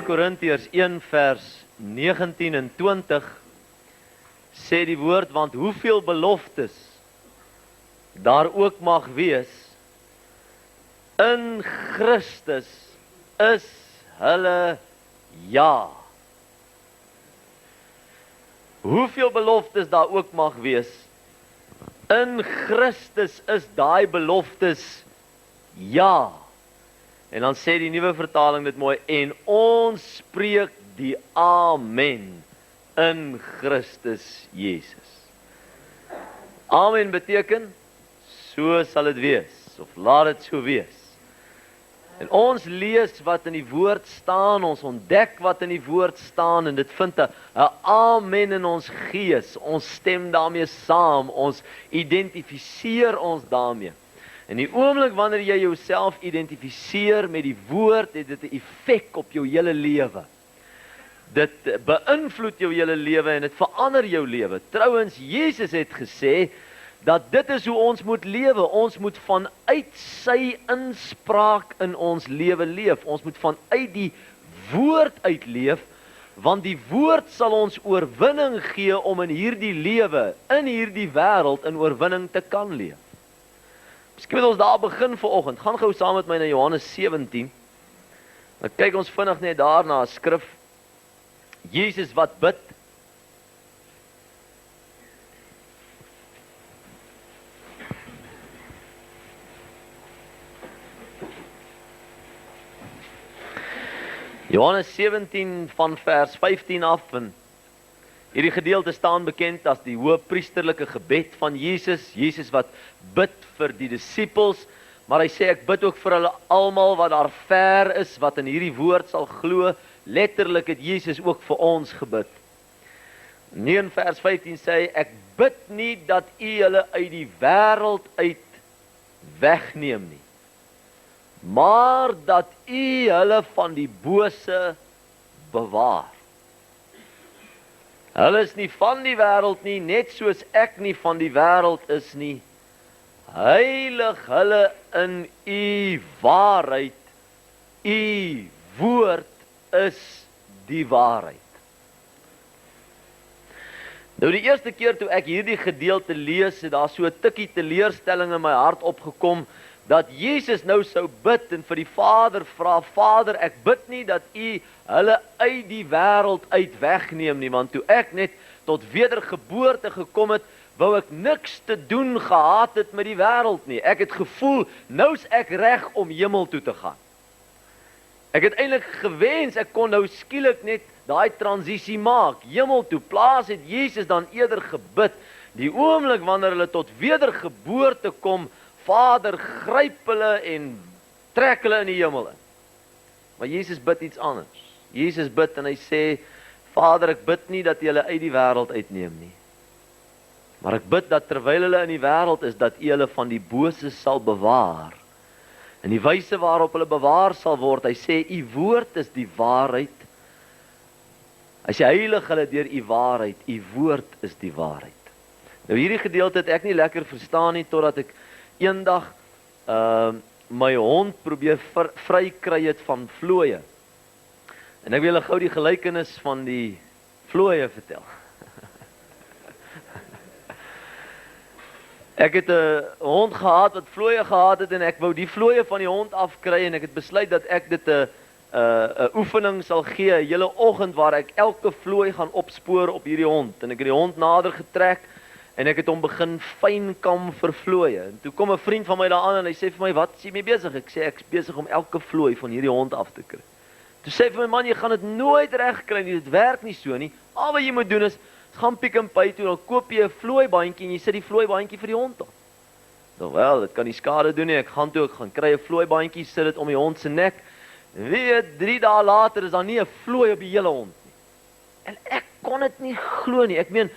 Korintiërs 1 vers 19 en 20 sê die woord, want hoeveel beloftes daar ook mag wees, in Christus is hulle ja. Hoeveel beloftes daar ook mag wees, in Christus is daai beloftes ja. En dan sê die nuwe vertaling dit mooi, en ons spreek die amen in Christus Jesus. Amen beteken, so sal dit wees, of laat dit so wees. En ons lees wat in die woord staan, ons ontdek wat in die woord staan, en dit vind 'n amen in ons gees, ons stem daarmee saam, ons identifiseer ons daarmee. En die oomblik wanneer jy jouself identifiseer met die woord, het dit 'n effek op jou hele lewe. Dit beïnvloed jou hele lewe en dit verander jou lewe. Trouwens, Jesus het gesê dat dit is hoe ons moet lewe. Ons moet vanuit sy inspraak in ons lewe leef. Ons moet vanuit die woord uitleef, want die woord sal ons oorwinning gee om in hierdie lewe, in hierdie wêreld, in oorwinning te kan leef. Miskien moet ons daar begin vanoggend. Gaan gou saam met my na Johannes 17. Dan kyk ons vinnig net daar na 'n skrif. Jesus wat bid. Johannes 17 van vers 15 af, en hierdie gedeelte staan bekend as die hoëpriesterlike gebed van Jesus. Jesus wat bid vir die disippels, maar hy sê ek bid ook vir hulle almal wat daar ver is, wat in hierdie woord sal glo. Letterlik het Jesus ook vir ons gebid. In vers 15 sê hy, ek bid nie dat u hulle uit die wêreld uit wegneem nie, maar dat u hulle van die bose bewaar. Hulle is nie van die wêreld nie, net soos ek nie van die wêreld is nie. Heilig hulle in u waarheid, u woord is die waarheid. Nou die eerste keer toe ek hierdie gedeelte lees, het daar so 'n tikkie teleurstelling in my hart opgekom, dat Jesus nou sou bid en vir die Vader vra, Vader, ek bid nie dat u hulle uit die wêreld uit wegneem nie, want toe ek net tot wedergeboorte gekom het, wou ek niks te doen gehad het met die wêreld nie. Ek het gevoel, nou's ek reg om hemel toe te gaan. Ek het eintlik gewens, ek kon nou skielik net daai transisie maak, hemel toe. Plaas het Jesus dan eerder gebid, die oomblik wanneer hulle tot wedergeboorte kom, Vader, gryp hulle en trek hulle in die hemel in. Maar Jesus bid iets anders. Jesus bid en hy sê, Vader, ek bid nie dat U hulle uit die wêreld uitneem nie, maar ek bid dat terwyl hulle in die wêreld is, dat U hulle van die bose sal bewaar. En die wyse waarop hulle bewaar sal word, hy sê, U woord is die waarheid. Hy sê, heilig hulle deur U waarheid, U woord is die waarheid. Nou hierdie gedeelte het ek nie lekker verstaan nie, totdat ek eendag my hond probeer vry kry het van vlooie. En ek wil julle gou die gelykenis van die vlooie vertel. Ek het 'n hond gehad wat vlooie gehad het en ek wou die vlooie van die hond afkry en ek het besluit dat ek dit 'n oefening sal gee, 'n hele oggend waar ek elke vlooi gaan opspoor op hierdie hond. En ek het die hond nader getrek en ek het hom begin fynkam vir vlooie. En toe kom 'n vriend van my daaraan en hy sê vir my, "Wat is jy mee besig?" Ek sê, "Ek's besig om elke vlooi van hierdie hond af te kry." Toe sê hy vir my, "Man, jy gaan dit nooit reg kry nie, dit werk nie so nie. Al wat jy moet doen is gaan Pick n Pay toe, dan koop jy 'n vlooibandjie en jy sit die vlooibandjie vir die hond op." Nou wel, dit kan nie skade doen nie. Ek gaan toe, ek gaan kry 'n vlooibandjie, sit dit om die hond se nek. En weet, 3 dae later is daar nie 'n vlooi op die hele hond nie. En ek kon dit nie glo nie. Ek meen,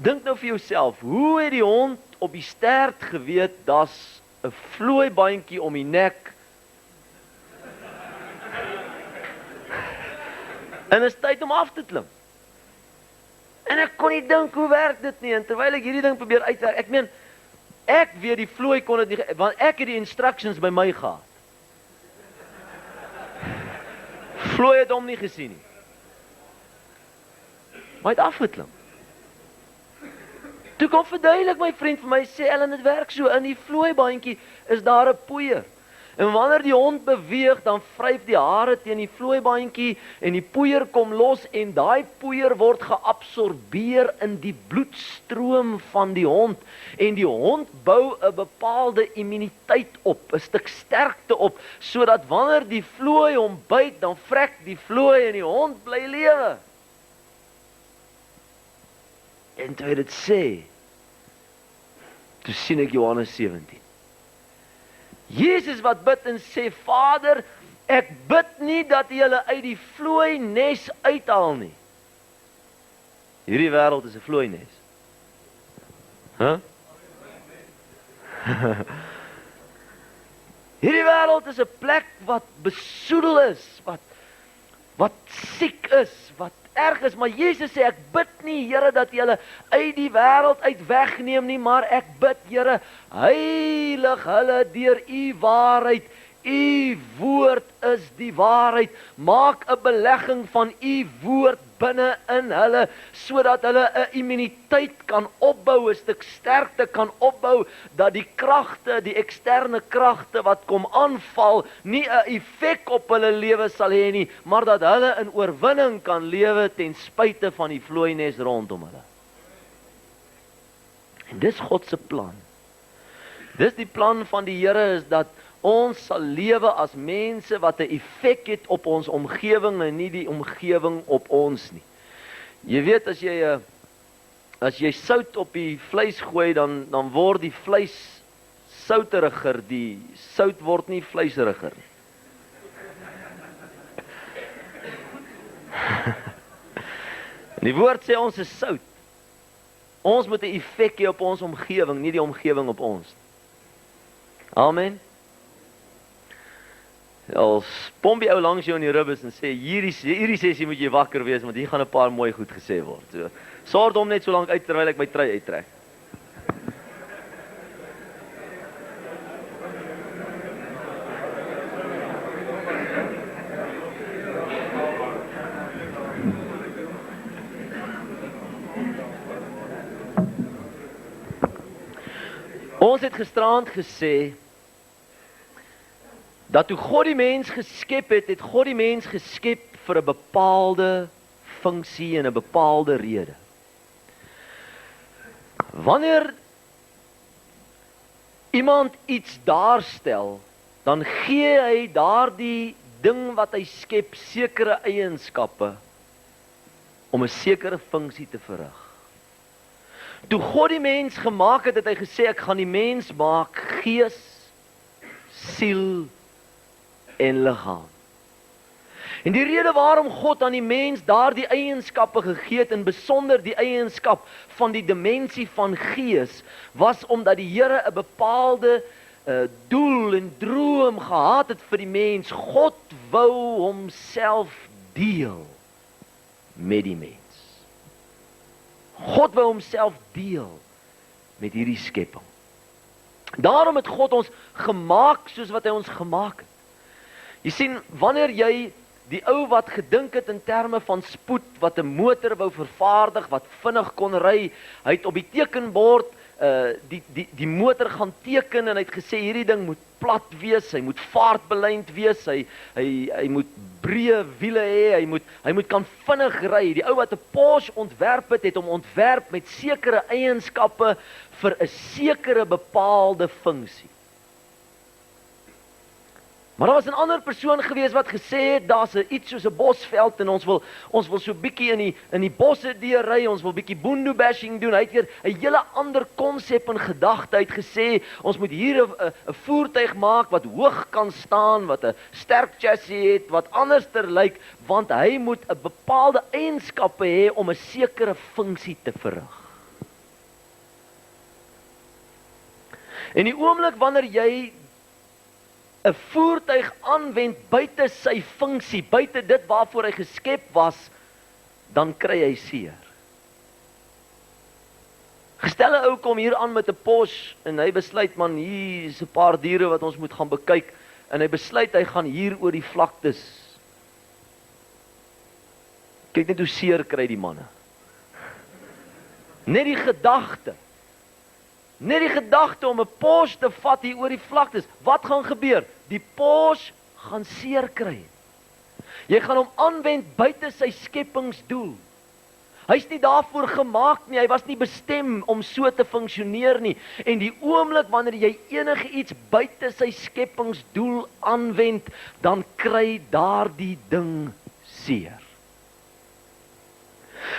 dink nou vir jouself, hoe het die hond op die stert geweet daar's 'n vlooibandjie om die nek? En is tyd om af te klim. En ek kon nie dink, hoe werk dit nie? En terwyl ek hierdie ding probeer uitwerk, ek meen, ek weet die vlooi kon dit nie, want ek het die instructions by my gehad. Vloei het hom nie gesien nie. Maar hy het afgeklim. Toe kom verduidelik my vriend vir my, sê Ellen, dit werk so, in die vlooibandjie is daar 'n poeier. En wanneer die hond beweeg, dan vryf die hare teen die vlooibandjie en die poeier kom los en daai poeier word geabsorbeer in die bloedstroom van die hond. En die hond bou 'n bepaalde immuniteit op, 'n stuk sterkte op, sodat wanneer die vlooi hom byt, dan vrek die vlooi en die hond bly lewe. En toe hy dit sê, toe sien ek Johannes 17. Jesus wat bid en sê, Vader, ek bid nie dat jy hulle uit die vlooi nes uithaal nie. Hierdie wêreld is 'n vlooi nes. Hierdie wêreld is 'n plek wat besoedel is, wat siek is, wat erg is, maar Jesus sê, ek bid nie, Here, dat jy hulle uit die wêreld uit wegneem nie, maar ek bid, Here, heilig hulle deur u waarheid. U woord is die waarheid. Maak 'n belegging van u woord binne in hulle, sodat hulle 'n immuniteit kan opbou, 'n stuk sterkte kan opbou, dat die kragte, die eksterne kragte wat kom aanval, nie 'n effek op hulle lewe sal hê nie, maar dat hulle in oorwinning kan lewe ten spyte van die vlooines rondom hulle. En dis God se plan. Dis die plan van die Here, is dat ons sal lewe as mense wat 'n effek het op ons omgewing en nie die omgewing op ons nie. Jy weet, as jy sout op die vleis gooi, dan word die vleis souteriger, die sout word nie vleiseriger nie. Die woord sê ons is sout. Ons moet 'n effek hê op ons omgewing, nie die omgewing op ons. Amen. Als Pompie ou langs jou in die ribbes en sê, hierdie sessie moet jy wakker wees, want hier gaan 'n paar mooi goed gesê word. So, sorg hom net so lank uit terwyl ek my trui uittrek. Ons het gisterand gesê, dat toe God die mens geskep het, het God die mens geskep vir 'n bepaalde funksie en 'n bepaalde rede. Wanneer iemand iets daarstel, dan gee hy daardie ding wat hy skep sekere eienskappe om 'n sekere funksie te verrig. Toe God die mens gemaak het, het hy gesê, ek gaan die mens maak gees, siel en liggaam. En die rede waarom God aan die mens daardie eienskappe gegee het, en besonder die eienskap van die dimensie van gees, was omdat die Here 'n bepaalde doel en droom gehad het vir die mens. God wou homself deel met die mens. God wou homself deel met hierdie skepping. Daarom het God ons gemaak soos wat hy ons gemaak het. Jy sien, wanneer jy die ou wat gedink het in terme van spoed, wat 'n motor wou vervaardig, wat vinnig kon ry, hy het op die tekenbord die motor gaan teken en hy het gesê, hierdie ding moet plat wees, hy moet vaartbelynd wees, hy moet breë wiele hê, hy moet kan vinnig ry. Die ou wat 'n Porsche ontwerp het, het hom ontwerp met sekere eienskappe vir 'n sekere bepaalde funksie. Maar daar was 'n ander persoon gewees wat gesê het, daar's iets soos 'n bosveld en ons wil so bietjie in die bosse deurry, ons wil bietjie boondoe bashing doen. Hy het hier 'n hele ander konsep en gedagte. Hy het gesê, ons moet hier 'n voertuig maak wat hoog kan staan, wat 'n sterk chassis het, wat anderster lyk, want hy moet 'n bepaalde eienskappe hê om 'n sekere funksie te verrig. En die oomblik wanneer jy 'n voertuig aanwend buite sy funksie, buite dit waarvoor hy geskep was, dan kry hy seer. Gestel 'n ou kom hier aan met 'n Porsche en hy besluit, man, hier is 'n paar diere wat ons moet gaan bekyk, en hy besluit hy gaan hier oor die vlaktes Kyk net hoe seer kry die manne. Net die gedagte. Net die gedagte om 'n Porsche te vat hier oor die vlaktes. Wat gaan gebeur? Die Porsche gaan seer kry. Jy gaan hom aanwend buite sy skepingsdoel. Hy's nie daarvoor gemaak nie, hy was nie bestem om so te funksioneer nie. En die oomblik wanneer jy enige iets buite sy skepingsdoel aanwend, dan kry daardie ding seer.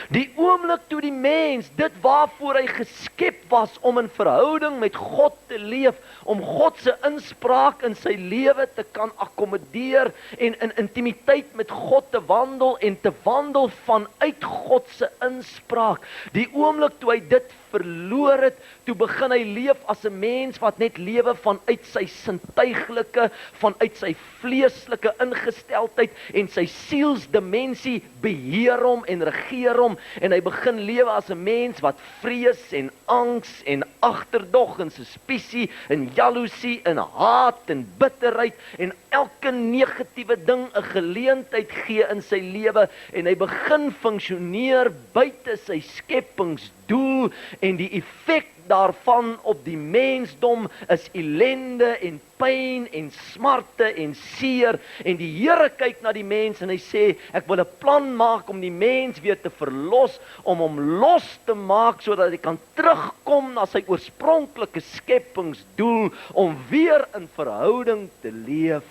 Die oomblik toe die mens, dit waarvoor hy geskep was om in verhouding met God te leef, om God se inspraak in sy lewe te kan akkommodeer en in intimiteit met God te wandel en te wandel vanuit God se inspraak. Die oomblik toe hy dit verloor het, toe begin hy leef as 'n mens wat net lewe vanuit sy sintuiglike, vanuit sy vleeslike ingesteldheid en sy sielsdimensie beheer hom en regeer hom, en hy begin lewe as 'n mens wat vrees en angs en agterdog en suspisie en jaloesie en haat en bitterheid en elke negatiewe ding 'n geleentheid gee in sy lewe, en hy begin funksioneer buite sy skepingsdoel, en die effek daarvan op die mensdom is ellende en pyn en smarte en seer, en die Here kyk na die mens en hy sê, ek wil 'n plan maak om die mens weer te verlos, om hom los te maak sodat hy kan terugkom na sy oorspronklike skepingsdoel, om weer in verhouding te leef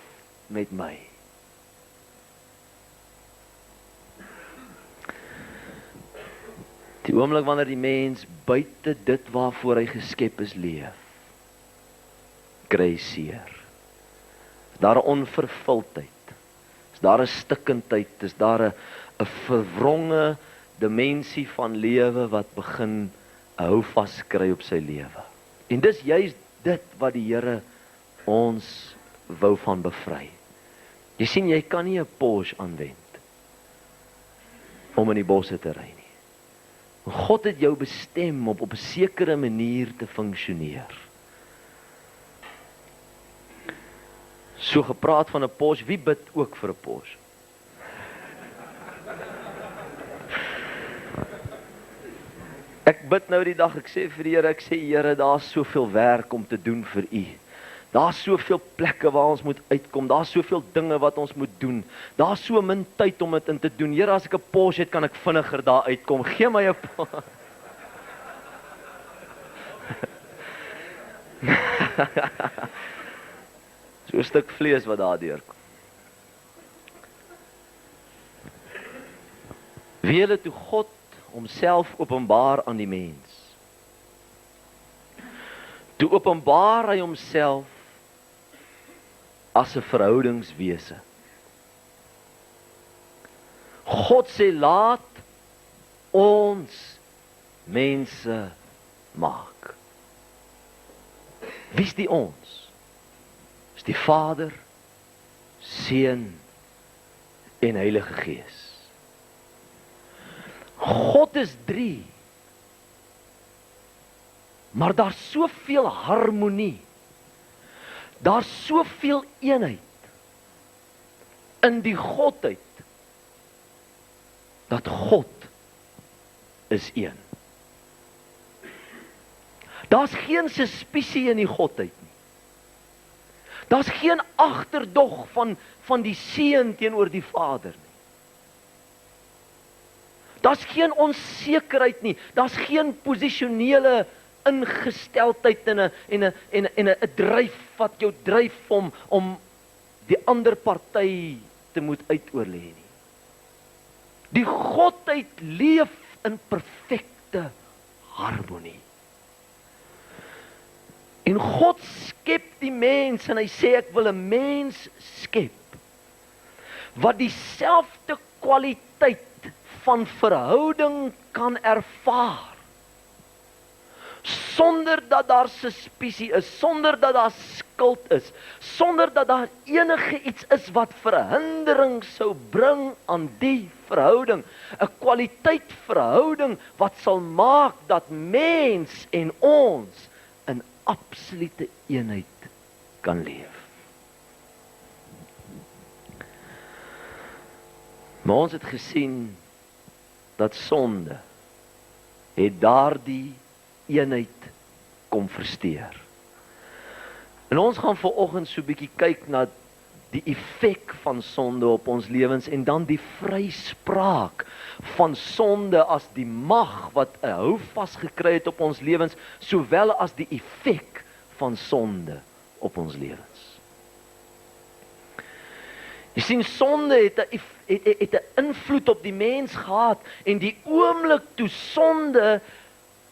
met my. Die oomblik wanneer die mens buite dit waarvoor hy geskep is leef, kry hy seer. Is daar 'n onvervuldheid? Is daar 'n stikkindheid? Is daar 'n verwronge dimensie van lewe wat begin 'n houvas kry op sy lewe? En dis juist dit wat die Here ons wou van bevry. Jy sien, jy kan nie 'n Porsche aanwend om in die bosse te ry nie. God het jou bestem om op 'n sekere manier te funksioneer. So gepraat van 'n Porsche, wie bid ook vir 'n Porsche? Ek bid nou die dag, ek sê vir die Here, ek sê Here, daar's soveel werk om te doen vir U. Daar's soveel plekke waar ons moet uitkom, daar's soveel dinge wat ons moet doen. Daar's so min tyd om dit in te doen. Here, as ek 'n Porsche het, kan ek vinniger daar uitkom. Gee my 'n so 'n stuk vlees wat daar deurkom. Wie hulle toe God homself openbaar aan die mens. Toe openbaar hy homself as 'n verhoudingswese. God sê, laat ons mense maak. Wie is die ons? Is die Vader, Seun en Heilige Gees. God is 3. Maar daar's soveel harmonie. Daar's soveel eenheid in die Godheid, dat God is een. Daar's geen suspisie in die Godheid nie. Daar's geen agterdog van die Seun teenoor die Vader nie. Daar's geen onsekerheid nie. Daar's geen posisionele ingesteldheid en 'n dryf wat jou dryf om die ander party te moet uitoorlê nie. Die Godheid leef in perfekte harmonie. En God skep die mens en hy sê, ek wil 'n mens skep wat dieselfde kwaliteit van verhouding kan ervaar, sonder dat daar suspisie is, sonder dat daar skuld is, sonder dat daar enige iets is wat verhindering sou bring aan die verhouding. 'n Kwaliteit verhouding wat sal maak dat mens en ons in absolute eenheid kan leef. Maar ons het gesien dat sonde het daardie eenheid kom versteur. En ons gaan vanoggend so 'n bietjie kyk na die effek van sonde op ons lewens en dan die vryspraak van sonde as die mag wat 'n houvas gekry het op ons lewens, sowel as die effek van sonde op ons lewens. Jy sien, sonde het 'n invloed op die mens gehad en die oomblik toe sonde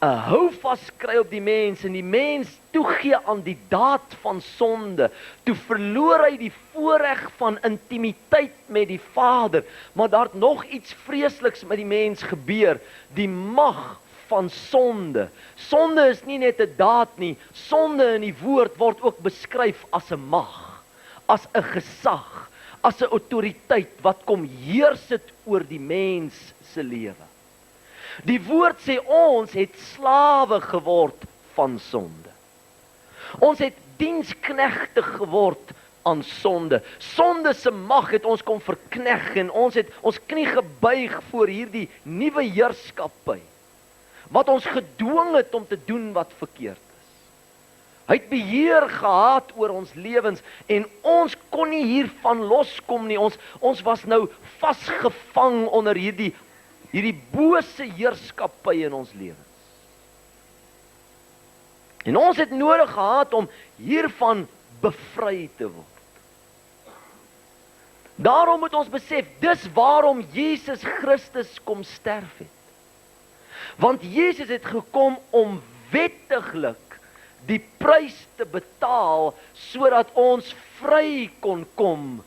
'n houvas kry op die mens en die mens toegee aan die daad van sonde, toe verloor hy die voorreg van intimiteit met die Vader, maar daar het nog iets vreesliks met die mens gebeur, die mag van sonde. Sonde is nie net 'n daad nie, sonde in die woord word ook beskryf as 'n mag, as 'n gesag, as 'n autoriteit wat kom heers het oor die mens se lewe. Die woord sê ons het slawe geword van sonde. Ons het diensknegte geword aan sonde. Sonde se mag het ons kom verkneg en ons het ons knie gebuig voor hierdie nuwe heerskappy, wat ons gedwing het om te doen wat verkeerd is. Hy het beheer gehad oor ons lewens en ons kon nie hiervan loskom nie. Ons was nou vasgevang onder hierdie bose heerskappy in ons lewens. En ons het nodig gehad om hiervan bevry te word. Daarom moet ons besef, dis waarom Jesus Christus kom sterf het. Want Jesus het gekom om wettiglik die prys te betaal, sodat ons vry kon kom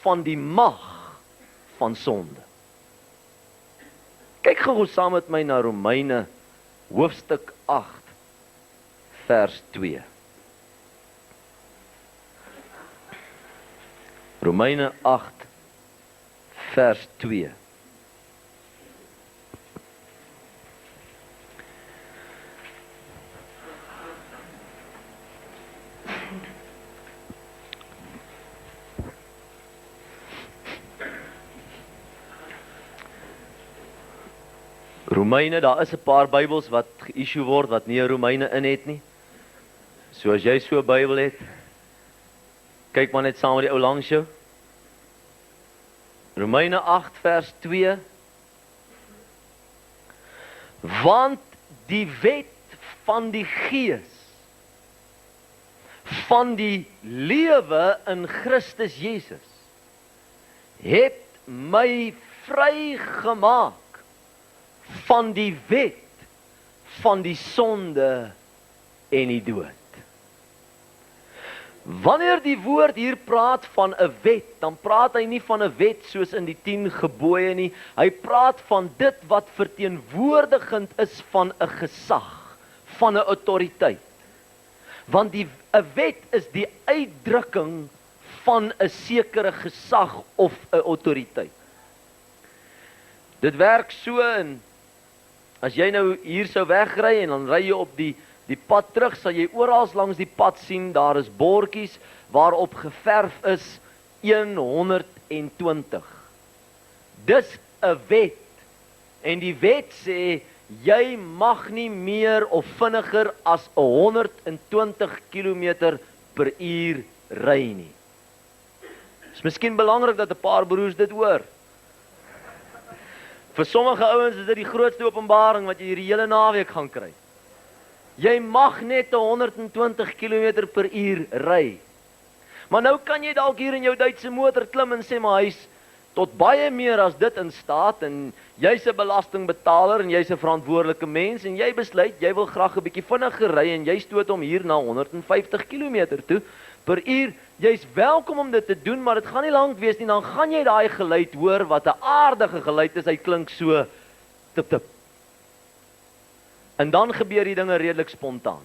van die mag van sonde. Kyk gou saam met my na Romeine hoofstuk 8 vers 2. Romeine 8 vers 2. Romeine, daar is 'n paar Bybels wat ge-issue word wat nie 'n Romeine in het nie. So as jy so 'n Bybel het, kyk maar net saam met die ou langs jou. Romeine 8 vers 2. Want die wet van die Gees van die lewe in Christus Jesus het my vrygemaak van die wet van die sonde en die dood. Wanneer die woord hier praat van 'n wet, dan praat hy nie van 'n wet soos in die 10 gebooie nie. Hy praat van dit wat verteenwoordigend is van 'n gesag, van 'n autoriteit. Want 'n wet is die uitdrukking van 'n sekere gesag of 'n autoriteit. Dit werk so in, as jy nou hier sou wegry en dan ry jy op die pad terug, sal jy oral langs die pad sien, daar is bordjies waarop geverf is 120. Dis 'n wet. En die wet sê, jy mag nie meer of vinniger as 120 km/h ry nie. Is miskien belangrik dat 'n paar broers dit hoor. Vir sommige ouens is dit die grootste openbaring wat jy hierdie hele naweek gaan kry. Jy mag net 120 km/h ry. Maar nou kan jy dalk hier in jou Duitse motor klim en sê, maar hy's tot baie meer as dit in staat en jy's 'n belastingbetaler en jy's 'n verantwoordelike mens en jy besluit jy wil graag 'n bietjie vinniger ry en jy stoot hom hier na 150 km/h. Jy's welkom om dit te doen, maar dit gaan nie lank wees nie, dan gaan jy daai geluid hoor wat 'n aardige geluid is, hy klink so tip tip. En dan gebeur die dinge redelik spontaan.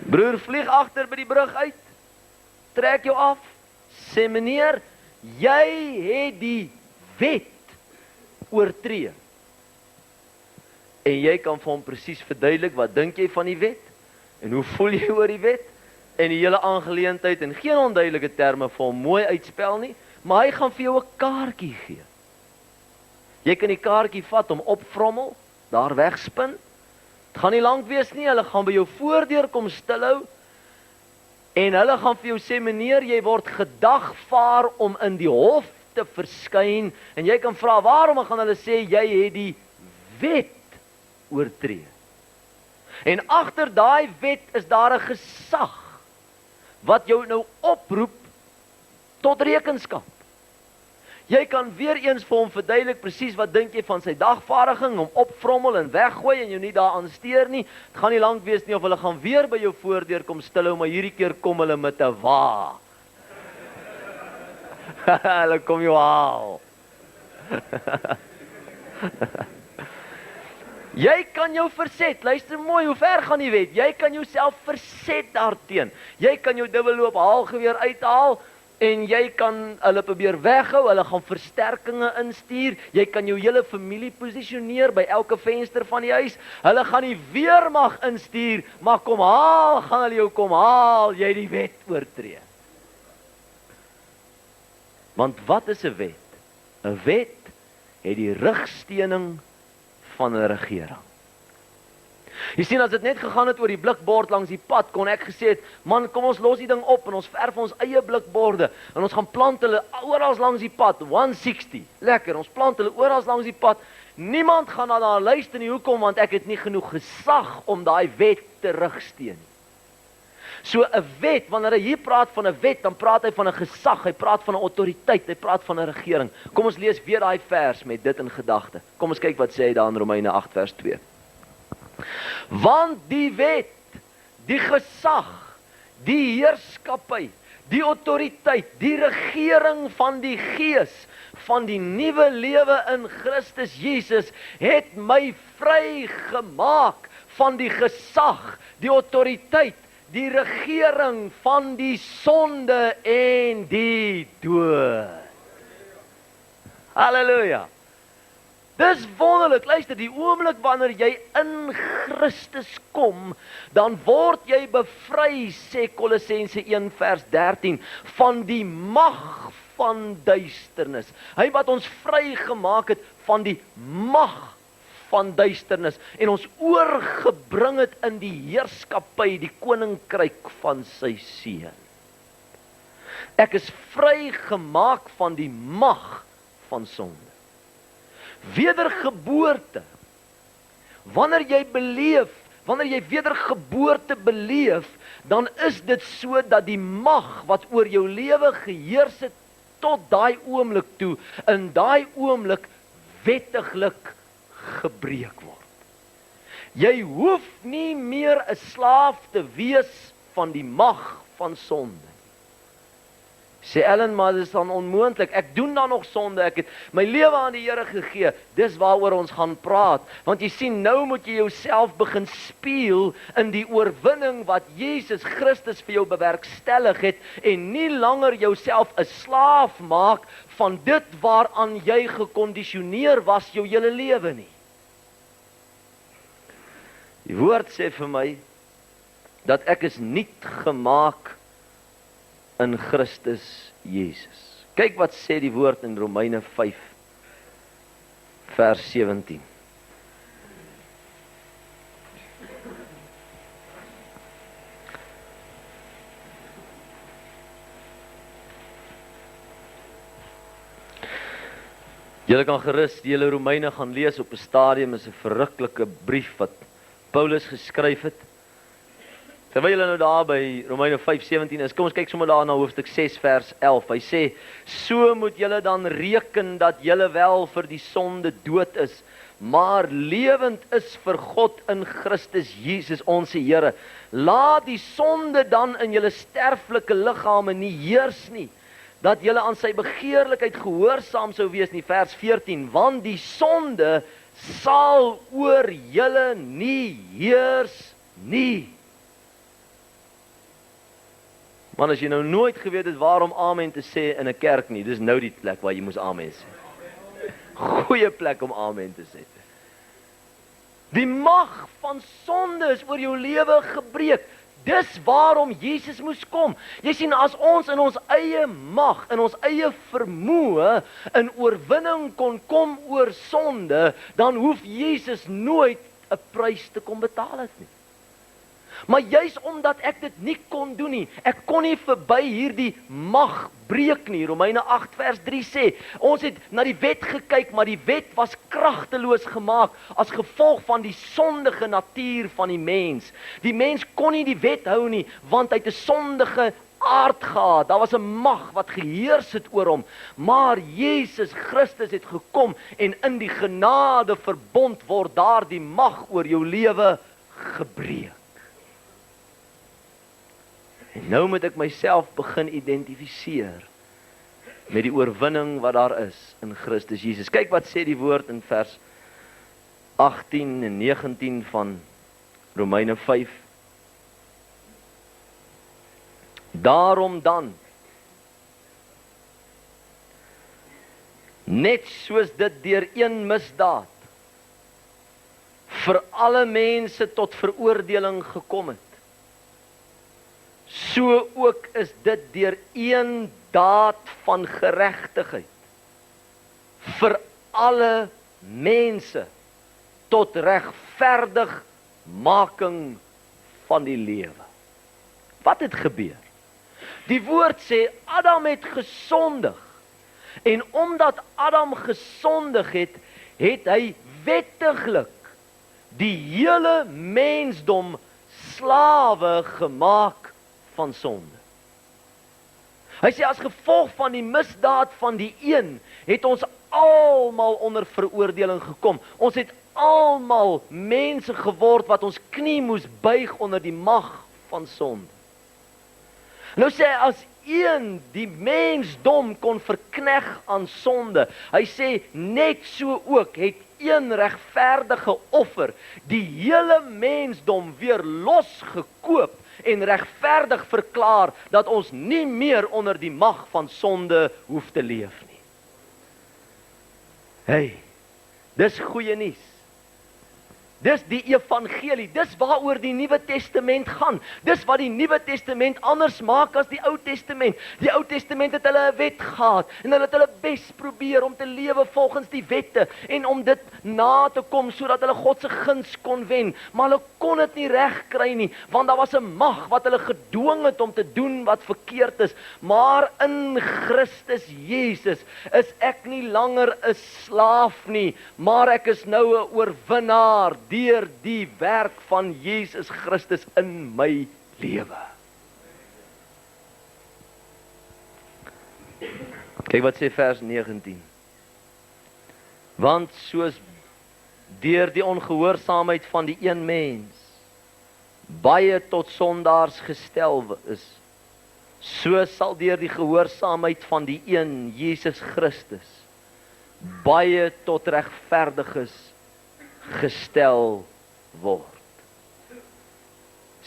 Broer vlieg agter by die brug uit, trek jou af, sê meneer, jy het die wet oortree. En jy kan vir hom presies verduidelik, wat dink jy van die wet? En hoe voel jy oor die wet? en die hele aangeleentheid in geen onduidelike terme vir hom mooi uitspel nie, maar hy gaan vir jou 'n kaartjie gee. Jy kan die kaartjie vat om opvrommel, daar wegspin. Dit gaan nie lank wees nie, hulle gaan by jou voordeur kom stilhou, en hulle gaan vir jou sê, meneer, jy word gedagvaar om in die hof te verskyn, en jy kan vra, waarom? En gaan hulle sê, jy het die wet oortree. En agter daai wet is daar 'n gesag, wat jou nou oproep tot rekenskap. Jy kan weer eens vir hom verduidelik presies wat dink jy van sy dagvaardiging, om opvrommel en weggooi en jou nie daaraan steur nie. Dit gaan nie lank wees nie of hulle gaan weer by jou voordeur kom stilhou, maar hierdie keer kom hulle met 'n wa. Hulle kom jou haal. Jy kan jou verset, luister mooi, hoe ver gaan die wet? Jy kan jouself verset daarteen. Jy kan jou dubbelloop haalgeweer uithaal, en jy kan hulle probeer weghou, hulle gaan versterkinge instuur, jy kan jou hele familie posisioneer by elke venster van die huis, hulle gaan die weermag instuur, maar kom haal, gaan hulle jou kom haal, jy die wet oortree. Want wat is 'n wet? 'n Wet het die rugsteuning van 'n regering. Jy sien, as dit net gegaan het oor die blikbord langs die pad, kon ek gesê het, man, kom ons los die ding op en ons verf ons eie blikborde en ons gaan plant hulle oral langs die pad, 160, lekker, ons plant hulle oral langs die pad. Niemand gaan daarna luister nie, hoekom? Want ek het nie genoeg gesag om daai wet te rugsteun. So 'n wet, wanneer hy hier praat van 'n wet, dan praat hy van 'n gesag, hy praat van 'n autoriteit, hy praat van 'n regering. Kom ons lees weer daai vers met dit in gedagte. Kom ons kyk wat sê hy daar in Romeine 8 vers 2. Want die wet, die gesag, die heerskappy, die autoriteit, die regering van die Gees, van die nuwe lewe in Christus Jesus, het my vrygemaak van die gesag, die autoriteit, die regering van die sonde en die dood. Halleluja. Dis wonderlik, luister, die oomblik wanneer jy in Christus kom, dan word jy bevry, sê Kolossense 1 vers 13, van die mag van duisternis. Hy wat ons vrygemaak het van die mag van duisternis, en ons oorgebring het in die heerskappy, die koninkryk van sy seun. Ek is vrygemaak van die mag van sonde. Wedergeboorte, wanneer jy wedergeboorte beleef, dan is dit so dat die mag wat oor jou lewe geheers het tot daai oomblik toe, in daai oomblik wettiglik gebreek word. Jy hoef nie meer 'n slaaf te wees van die mag van sonde. Sê Ellen, maar dit is dan onmoontlik, ek doen dan nog sonde, ek het my lewe aan die Here gegee. Dis waaroor ons gaan praat, want jy sien, nou moet jy jouself begin speel in die oorwinning wat Jesus Christus vir jou bewerkstellig het, en nie langer jouself 'n slaaf maak van dit waaraan jy gekondisioneer was jou hele lewe nie. Die woord sê vir my, dat ek is nuut gemaak in Christus Jesus. Kyk wat sê die woord in Romeine 5 vers 17. Julle kan gerus die hele Romeine gaan lees op 'n stadium, is 'n verruklike brief wat Paulus geskryf het. Terwyl julle nou daar by Romeine 5:17 is, kom ons kyk sommer daar na hoofstuk 6 vers 11. Hy sê, so moet julle dan reken dat julle wel vir die sonde dood is, maar lewend is vir God in Christus Jesus ons Here. Laat die sonde dan in julle sterflike liggame nie heers nie, dat julle aan sy begeerlikheid gehoorsaam sou wees nie. Vers 14, want die sonde sal oor julle nie heers nie. Man, as jy nou nooit geweet het waarom amen te sê in 'n kerk nie, dis nou die plek waar jy moes amen sê. Goeie plek om amen te sê. Die mag van sonde is oor jou lewe gebreek. dis waarom Jesus moes kom. Jy sien, as ons in ons eie mag, in ons eie vermoë, in oorwinning kon kom oor sonde, dan hoef Jesus nooit 'n prys te kom betaal het nie. Maar juis omdat ek dit nie kon doen nie, ek kon nie verby hierdie mag breek nie. Romeine 8 vers 3 sê, ons het na die wet gekyk, maar die wet was kragteloos gemaak as gevolg van die sondige natuur van die mens. Die mens kon nie die wet hou nie, want hy het 'n sondige aard gehad. Daar was 'n mag wat geheers het oor hom, maar Jesus Christus het gekom en in die genade verbond word daardie mag oor jou lewe gebreek. En nou moet ek myself begin identifiseer met die oorwinning wat daar is in Christus Jesus. Kyk wat sê die woord in vers 18 en 19 van Romeine 5. Daarom dan, net soos dit deur een misdaad vir alle mense tot veroordeling gekom het, so ook is dit deur een daad van geregtigheid vir alle mense tot regverdigmaking van die lewe. Wat het gebeur? Die woord sê Adam het gesondig, en omdat Adam gesondig het, het hy wettiglik die hele mensdom slawe gemaak van sonde. Hy sê as gevolg van die misdaad van die een, het ons almal onder veroordeling gekom. Ons het almal mense geword wat ons knie moes buig onder die mag van sonde. Nou sê hy, as een die mensdom kon verkneg aan sonde, hy sê net so ook het een regverdige offer die hele mensdom weer losgekoop en regverdig verklaar dat ons nie meer onder die mag van sonde hoef te leef nie. Hey, dis goeie nuus. Dis die evangelie, dis waaroor die Nuwe Testament gaan. Dis wat die Nuwe Testament anders maak as die Ou Testament. Die Ou Testament het hulle 'n wet gehad en hulle het hulle bes probeer om te lewe volgens die wette en om dit na te kom sodat hulle God se guns kon wen, maar hulle kon dit nie reg kry nie, want daar was 'n mag wat hulle gedwing het om te doen wat verkeerd is. Maar in Christus Jesus is ek nie langer 'n slaaf nie, maar ek is nou 'n oorwinnaar deur die werk van Jesus Christus in my lewe. Kyk wat sê vers 19. Want soos deur die ongehoorsaamheid van die een mens baie tot sondaars gestel is, so sal deur die gehoorsaamheid van die een, Jesus Christus, baie tot regverdiges gestel word.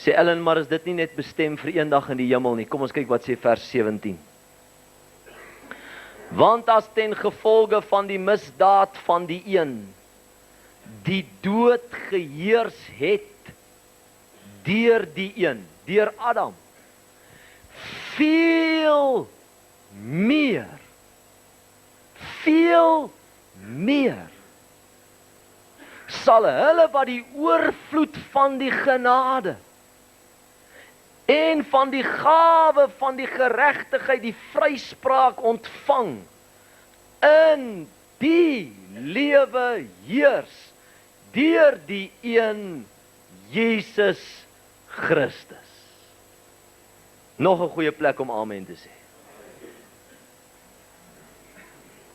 Sê Ellen, maar is dit nie net bestem vir eendag in die hemel nie? Kom ons kyk wat sê vers 17. Want as ten gevolge van die misdaad van die een, die dood geheers het deur die een, deur Adam, veel meer sal hulle wat die oorvloed van die genade en van die gawe van die geregtigheid, die vryspraak ontvang, in die lewe heers deur die een Jesus Christus. Nog 'n goeie plek om amen te sê.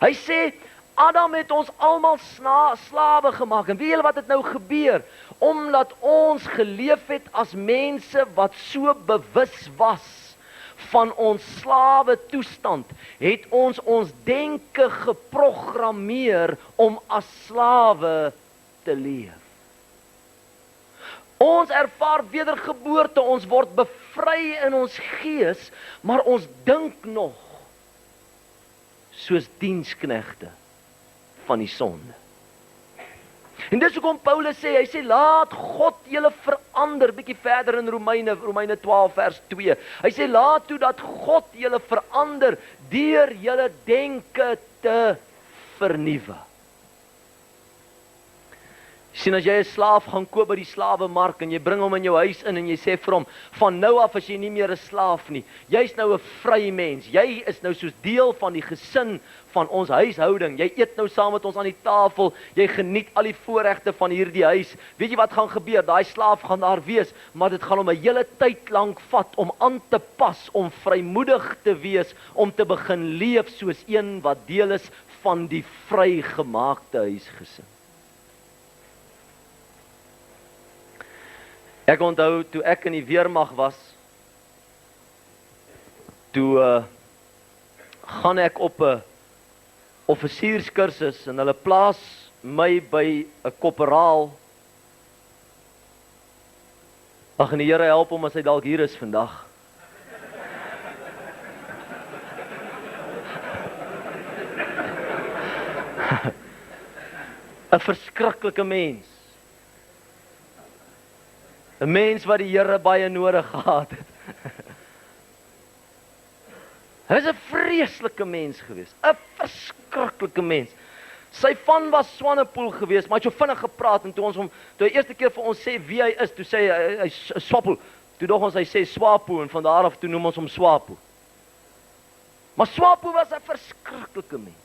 Hy sê Adam het ons almal slawe gemaak. En weet julle wat het nou gebeur? Omdat ons geleef het as mense wat so bewus was van ons slawe toestand, het ons denke geprogrammeer om as slawe te leef. Ons ervaar wedergeboorte, ons word bevry in ons gees, maar ons dink nog soos diensknegte van die sonde. En dis hoekom Paulus sê, hy sê laat God julle verander, bietjie verder in Romeine 12 vers 2. Hy sê, laat toe dat God julle verander, deur julle denke te vernuwe. Sien, as jy 'n slaaf gaan koop by die slawemark en jy bring hom in jou huis in en jy sê vir hom, van nou af is jy nie meer 'n slaaf nie. Jy's nou 'n vrye mens. Jy is nou soos deel van die gesin van ons huishouding. Jy eet nou saam met ons aan die tafel. Jy geniet al die voorregte van hierdie huis. Weet jy wat gaan gebeur? Daai slaaf gaan daar wees, maar dit gaan hom 'n hele tyd lank vat om aan te pas, om vrymoedig te wees, om te begin leef soos een wat deel is van die vrygemaakte huisgesin. Ek onthou, toe ek in die weermag was, toe gaan ek op 'n offisierskursus en hulle plaas my by 'n korporaal. Ag, en die Here help hom as hy dalk hier is vandag. 'n verskriklike mens. 'n mens wat die Here baie nodig gehad het. Hy was 'n vreeslike mens geweest, 'n verskriklike mens. Sy van was Swanepoel geweest, maar hy het so vinnig gepraat en toe hy eerste keer vir ons sê wie hy is, toe sê hy Swapo. Toe dog ons hy sê Swapo en van daar af toe noem ons hom Swapo. Maar Swapo was 'n verskriklike mens.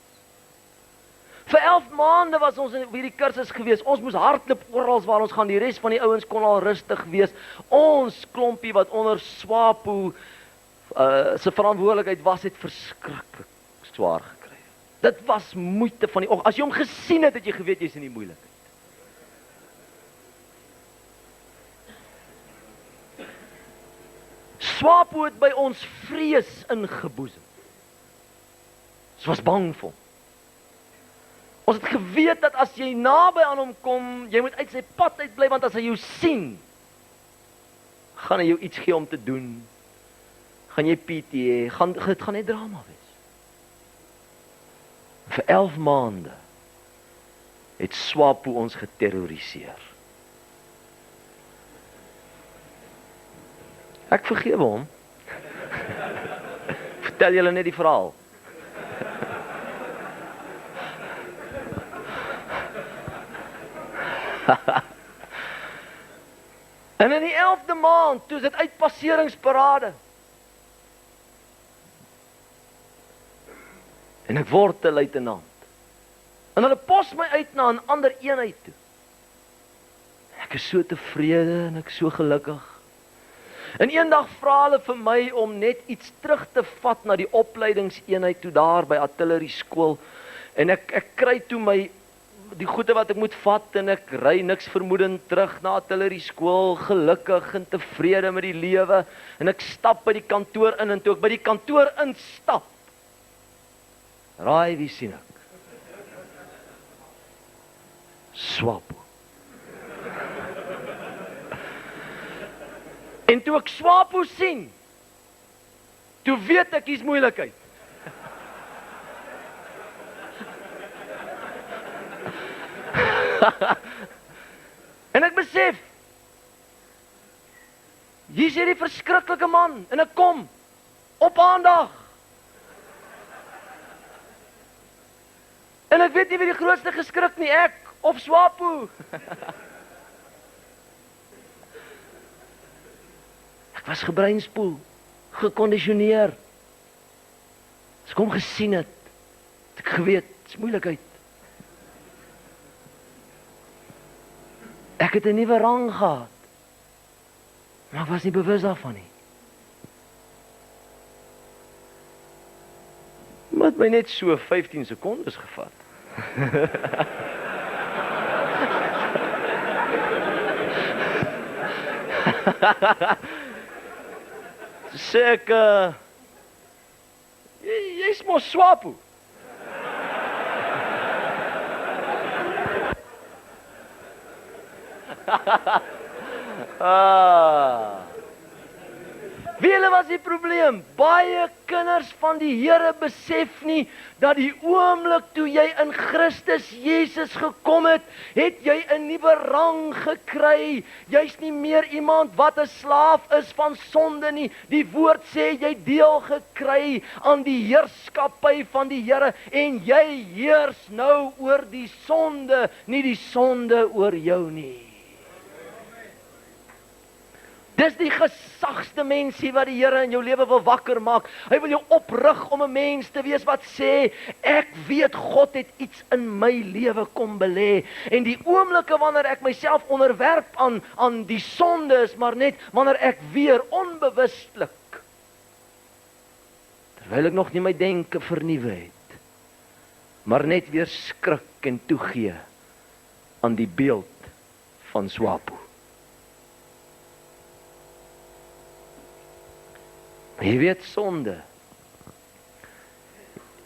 Vir 11 maande was ons in hierdie kursus gewees. Ons moes hardloop oral waar ons gaan. Die res van die ouens kon al rustig wees. Ons klompie wat onder Swapo se verantwoordelikheid was, het verskriklik swaar gekry. Dit was moeite van die oggend. As jy hom gesien het, het jy geweet jy's in die moeilikheid. Swapo het by ons vrees ingeboesem. Ons was bang vir hom. Ons het geweet dat as jy naby aan hom kom, jy moet uit sy pad uitbly, want as hy jou sien, gaan hy jou iets gee om te doen. Gaan jy PT hê, dit gaan net drama wees. Vir 11 maande het Swapo ons geterroriseer. Ek vergewe hom. Vertel julle net die verhaal. En in die 11de maand, toe is dit uitpasseringsparade. En ek word 'n luitenant. En hulle pos my uit na 'n ander eenheid toe. Ek is so tevrede en ek is so gelukkig. En eendag vra hulle vir my om net iets terug te vat na die opleidingseenheid toe daar by artillerie skool. En ek kry toe die goede wat ek moet vat en ek ry niks vermoedend terug na artillerie skool, gelukkig en tevrede met die lewe. En ek stap by die kantoor in en toe ek by die kantoor instap, raai wie sien ek? Swapo. En toe ek Swapo sien, toe weet ek hier's moeilikheid. En ek besef, hier's hierdie verskriklike man, en ek kom, op aandag. En ek weet nie wie die grootste geskrik nie, ek of Swapo. Ek was gebreinspoel, gekondisioneer. As ek hom gesien het, ek geweet, dit is moeilikheid. Ek het 'n nuwe rang gehad, maar ek was nie bewus daarvan nie. Maar het my net so 15 sekondes gevat. Sê ek, jy's mos Swapo. Weet julle wat is die probleem? Baie kinders van die Here besef nie dat die oomblik toe jy in Christus Jesus gekom het, het jy 'n nuwe rang gekry. Jy's nie meer iemand wat 'n slaaf is van sonde nie. Die woord sê jy deel gekry aan die heerskappy van die Here en jy heers nou oor die sonde, nie die sonde oor jou nie. Dis die gesagste mensie wat die Here in jou lewe wil wakker maak. Hy wil jou oprig om 'n mens te wees wat sê, ek weet God het iets in my lewe kom belê. En die oomblikke wanneer ek myself onderwerp aan die sonde is maar net wanneer ek weer onbewustelik, terwyl ek nog nie my denke vernuwe het, maar net weer skrik en toegee aan die beeld van Swapo. Jy weet, sonde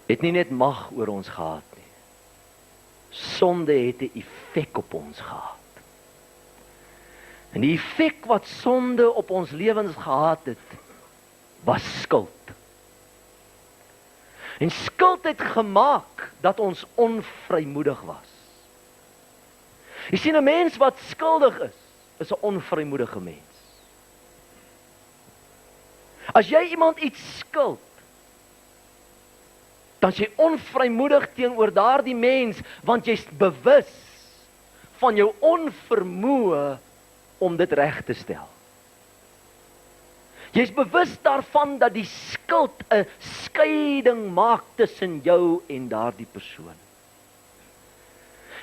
het nie net mag oor ons gehad nie. Sonde het 'n effek op ons gehad. En die effek wat sonde op ons lewens gehad het, was skuld. En skuld het gemaak dat ons onvrymoedig was. Jy sien, 'n mens wat skuldig is 'n onvrymoedige mens. As jy iemand iets skuld, dan is jy onvrymoedig teenoor daardie mens, want jy's bewus van jou onvermoë om dit reg te stel. Jy's bewus daarvan dat die skuld 'n skeiding maak tussen jou en daardie persoon.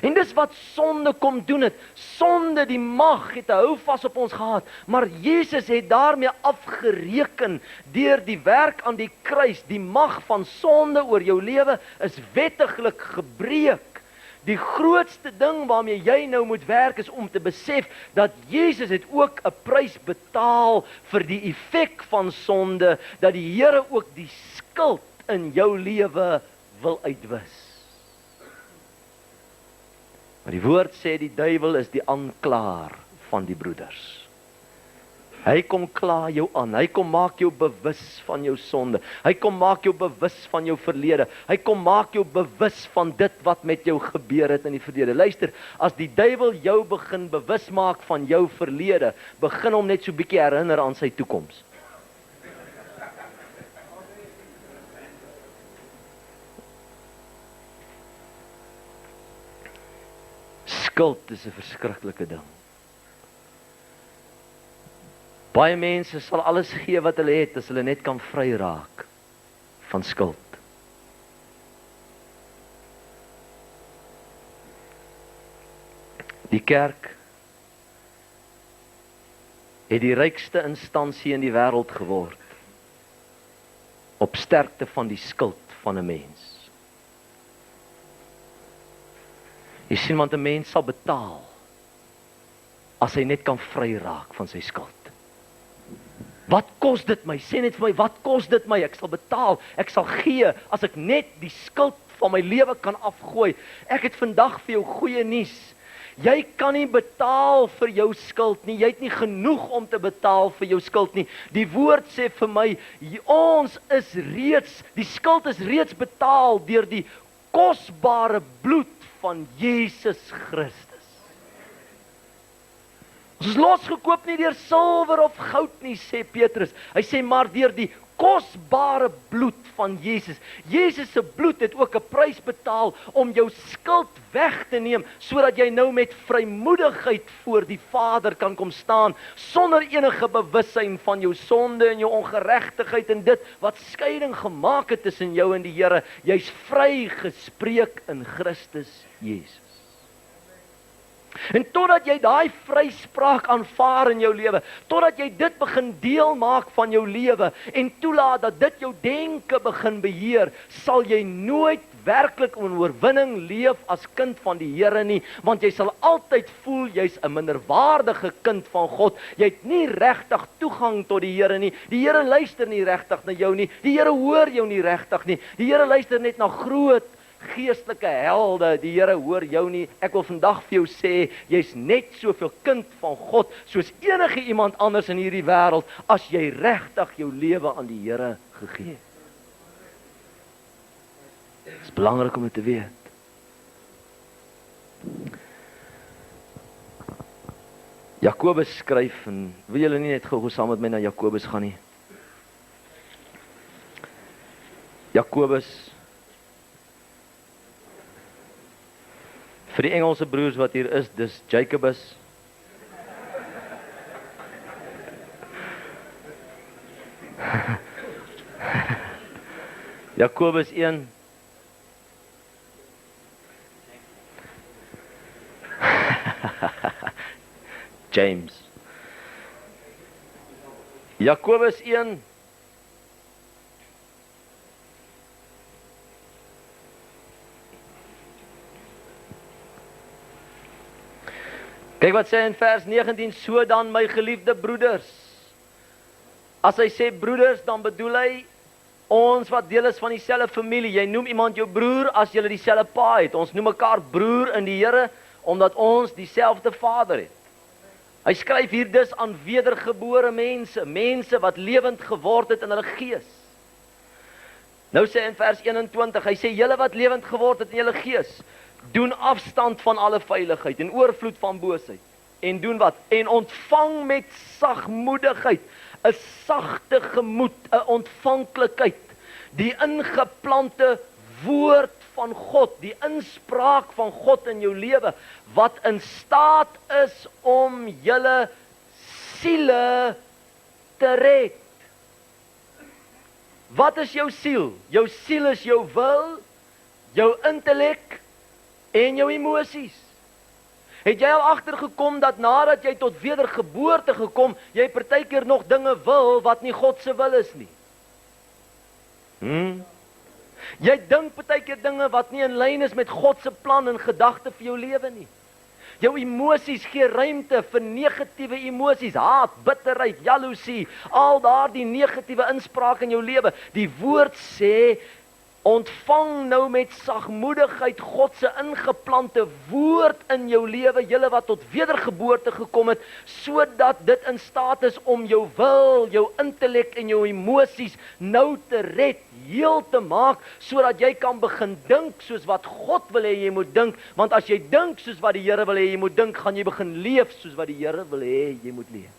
En dis wat sonde kom doen het. Sonde, die mag het 'n houvas op ons gehad, maar Jesus het daarmee afgereken deur die werk aan die kruis. Die mag van sonde oor jou lewe is wettiglik gebreek. Die grootste ding waarmee jy nou moet werk is om te besef dat Jesus het ook 'n prys betaal vir die effek van sonde, dat die Here ook die skuld in jou lewe wil uitwis. Maar die woord sê die duiwel is die aanklaer van die broeders. Hy kom kla jou aan, hy kom maak jou bewus van jou sonde, hy kom maak jou bewus van jou verlede, hy kom maak jou bewus van dit wat met jou gebeur het in die verlede. Luister, as die duiwel jou begin bewus maak van jou verlede, begin hom net so bietjie herinner aan sy toekoms. Skuld is 'n verskriklike ding. Baie mense sal alles gee wat hulle het as hulle net kan vry raak van skuld. Die kerk het die rykste instansie in die wêreld geword op sterkte van die skuld van 'n mens. Jy sien, want 'n mens sal betaal as hy net kan vry raak van sy skuld. Wat kos dit my? Sê net vir my, wat kos dit my? Ek sal betaal, ek sal gee as ek net die skuld van my lewe kan afgooi. Ek het vandag vir jou goeie nuus. Jy kan nie betaal vir jou skuld nie. Jy het nie genoeg om te betaal vir jou skuld nie. Die woord sê vir my, die skuld is reeds betaal deur die kosbare bloed van Jesus Christus. Ons is losgekoop nie deur silwer of goud nie, sê Petrus. Hy sê maar deur die kosbare bloed van Jesus. Jesus se bloed het ook 'n prys betaal om jou skuld weg te neem, sodat jy nou met vrymoedigheid voor die Vader kan kom staan, sonder enige bewussyn van jou sonde en jou ongeregtigheid en dit wat skeiding gemaak het tussen jou en die Here. Jy's vrygespreek in Christus Jesus. En totdat jy daai vryspraak aanvaar in jou lewe, totdat jy dit begin deel maak van jou lewe en toelaat dat dit jou denke begin beheer, sal jy nooit werklik in oorwinning leef as kind van die Here nie, want jy sal altyd voel jy's 'n minderwaardige kind van God. Jy het nie regtig toegang tot die Here nie. Die Here luister nie regtig na jou nie. Die Here hoor jou nie regtig nie. Die Here luister net na groot geestelike helde, die Here hoor jou nie. Ek wil vandag vir jou sê, jy's net soveel kind van God, soos enige iemand anders in hierdie wêreld, as jy regtig jou lewe aan die Here gegee het. Dit is belangrik om dit te weet. Jakobus skryf, en wil julle nie net gou saam met my na Jakobus gaan nie? Jakobus, vir die Engelse broers wat hier is, dis Jacobus. Jakobus 1. James. Jakobus 1. Kyk wat sê in vers 19, so dan my geliefde broeders. As hy sê broeders, dan bedoel hy ons wat deel is van dieselfde familie. Jy noem iemand jou broer as julle dieselfde pa het. Ons noem mekaar broer in die Here omdat ons dieselfde Vader het. Hy skryf hier dus aan wedergebore mense, mense wat lewend geword het in hulle gees. Nou sê in vers 21, hy sê julle wat lewend geword het in julle gees, doen afstand van alle veiligheid en oorvloed van boosheid. En doen wat? En ontvang met sagmoedigheid, 'n sagte gemoed, 'n ontvanklikheid, die ingeplante woord van God, die inspraak van God in jou lewe, wat in staat is om julle siele te red. Wat is jou siel? Jou siel is jou wil, jou intellek en jou emosies. Het jy al agtergekom dat nadat jy tot wedergeboorte gekom, jy partykeer nog dinge wil wat nie God se wil is nie? Jy dink partykeer dinge wat nie in lyn is met God se plan en gedagte vir jou lewe nie. Jou emosies gee ruimte vir negatiewe emosies, haat, bitterheid, jaloesie, al daardie negatiewe inspraak in jou lewe. Die woord sê, ontvang nou met sagmoedigheid God se ingeplante woord in jou lewe, julle wat tot wedergeboorte gekom het, sodat dit in staat is om jou wil, jou intellek en jou emosies nou te red, heel te maak, sodat jy kan begin dink soos wat God wil hê jy moet dink, want as jy dink soos wat die Here wil hê jy moet dink, gaan jy begin leef soos wat die Here wil hê jy moet leef.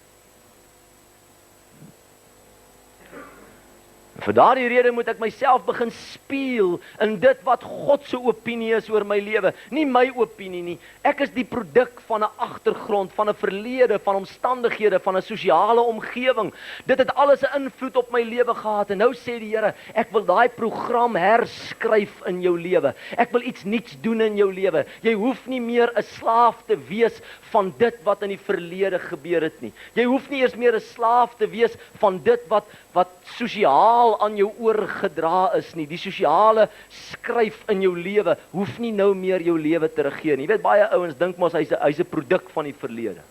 Vir daardie rede moet ek myself begin speel in dit wat God se opinie is oor my lewe, nie my opinie nie. Ek is die produk van 'n agtergrond, van 'n verlede, van omstandighede, van 'n sosiale omgewing. Dit het alles 'n invloed op my lewe gehad en nou sê die Here, ek wil daai program herskryf in jou lewe. Ek wil iets nuuts doen in jou lewe. Jy hoef nie meer 'n slaaf te wees van dit wat in die verlede gebeur het nie. Jy hoef nie eers meer 'n slaaf te wees van dit wat sosiaal aan jou oorgedra is nie. Die sosiale skryf in jou lewe hoef nie nou meer jou lewe te regeer nie. Jy weet, baie ouens dink mos hy's 'n produk van die verlede.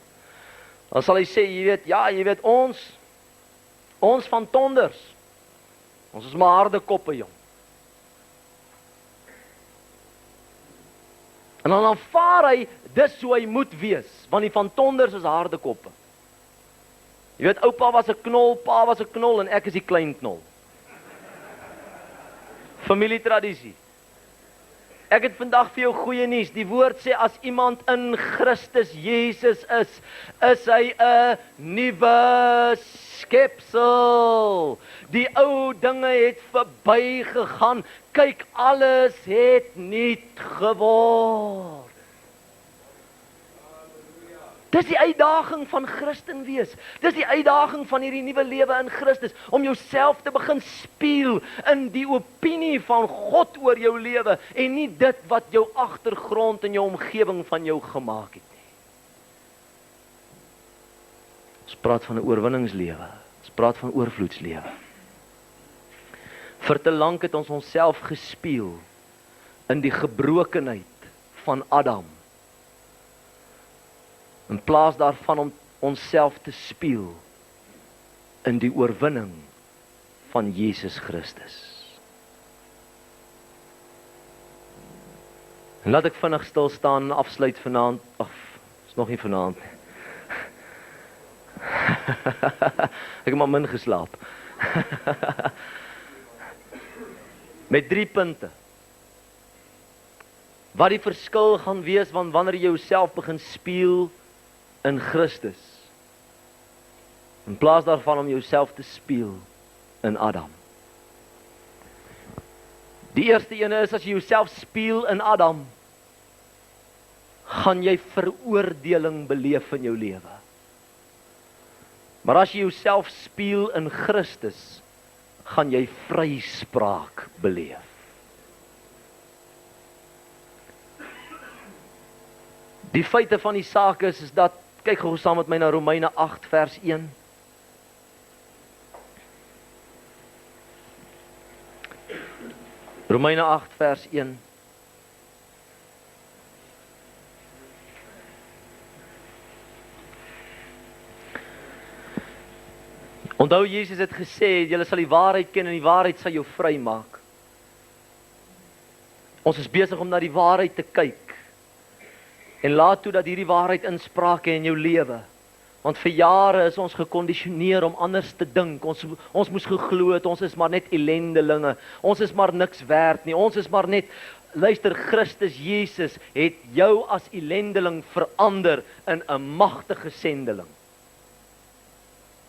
Dan sal hy sê, jy weet ons van tonders. Ons is maar harde koppe, jong. En dan aanvaar hy dis hoe hy moet wees, want die van tonders is harde koppe. Jy weet, oupa was 'n knol, pa was 'n knol en ek is die klein knol. Familietradisie. Ek het vandag vir jou goeie nuus. Die woord sê as iemand in Christus Jesus is hy 'n nuwe skepsel. Die ou dinge het verbygegaan. Kyk, alles het nuut geword. Dis die uitdaging van Christen wees. Dis die uitdaging van hierdie nuwe lewe in Christus, om jouself te begin speel in die opinie van God oor jou lewe, en nie dit wat jou agtergrond en jou omgewing van jou gemaak het nie. Ons praat van 'n oorwinningslewe. Ons praat van oorvloedslewe. Vir te lank het ons onsself gespeel in die gebrokenheid van Adam, in plaas daarvan om onsself te speel in die oorwinning van Jesus Christus. En laat ek vinnig stil staan en afsluit vanaand. Is nog nie vanaand nie. Ek het maar min geslaap. Met 3 punte. Wat die verskil gaan wees wanneer jy jouself begin spieël in Christus. In plaas daarvan om jouself te spieël in Adam. Die eerste ene is as jy jouself spieël in Adam, gaan jy veroordeling beleef in jou lewe. Maar as jy jouself spieël in Christus, gaan jy vryspraak beleef. Die feite van die saak is dat, kyk gou saam met my na Romeine 8 vers 1. Romeine 8 vers 1. Onthou Jesus het gesê, julle sal die waarheid ken en die waarheid sal jou vry maak. Ons is besig om na die waarheid te kyk. En laat toe dat hierdie waarheid inspraak in jou lewe. Want vir jare is ons gekondisioneer om anders te dink. Ons moes geglo het, ons is maar net ellendelinge. Ons is maar niks werd nie. Ons is maar net, luister, Christus Jesus het jou as ellendeling verander in 'n magtige sendeling.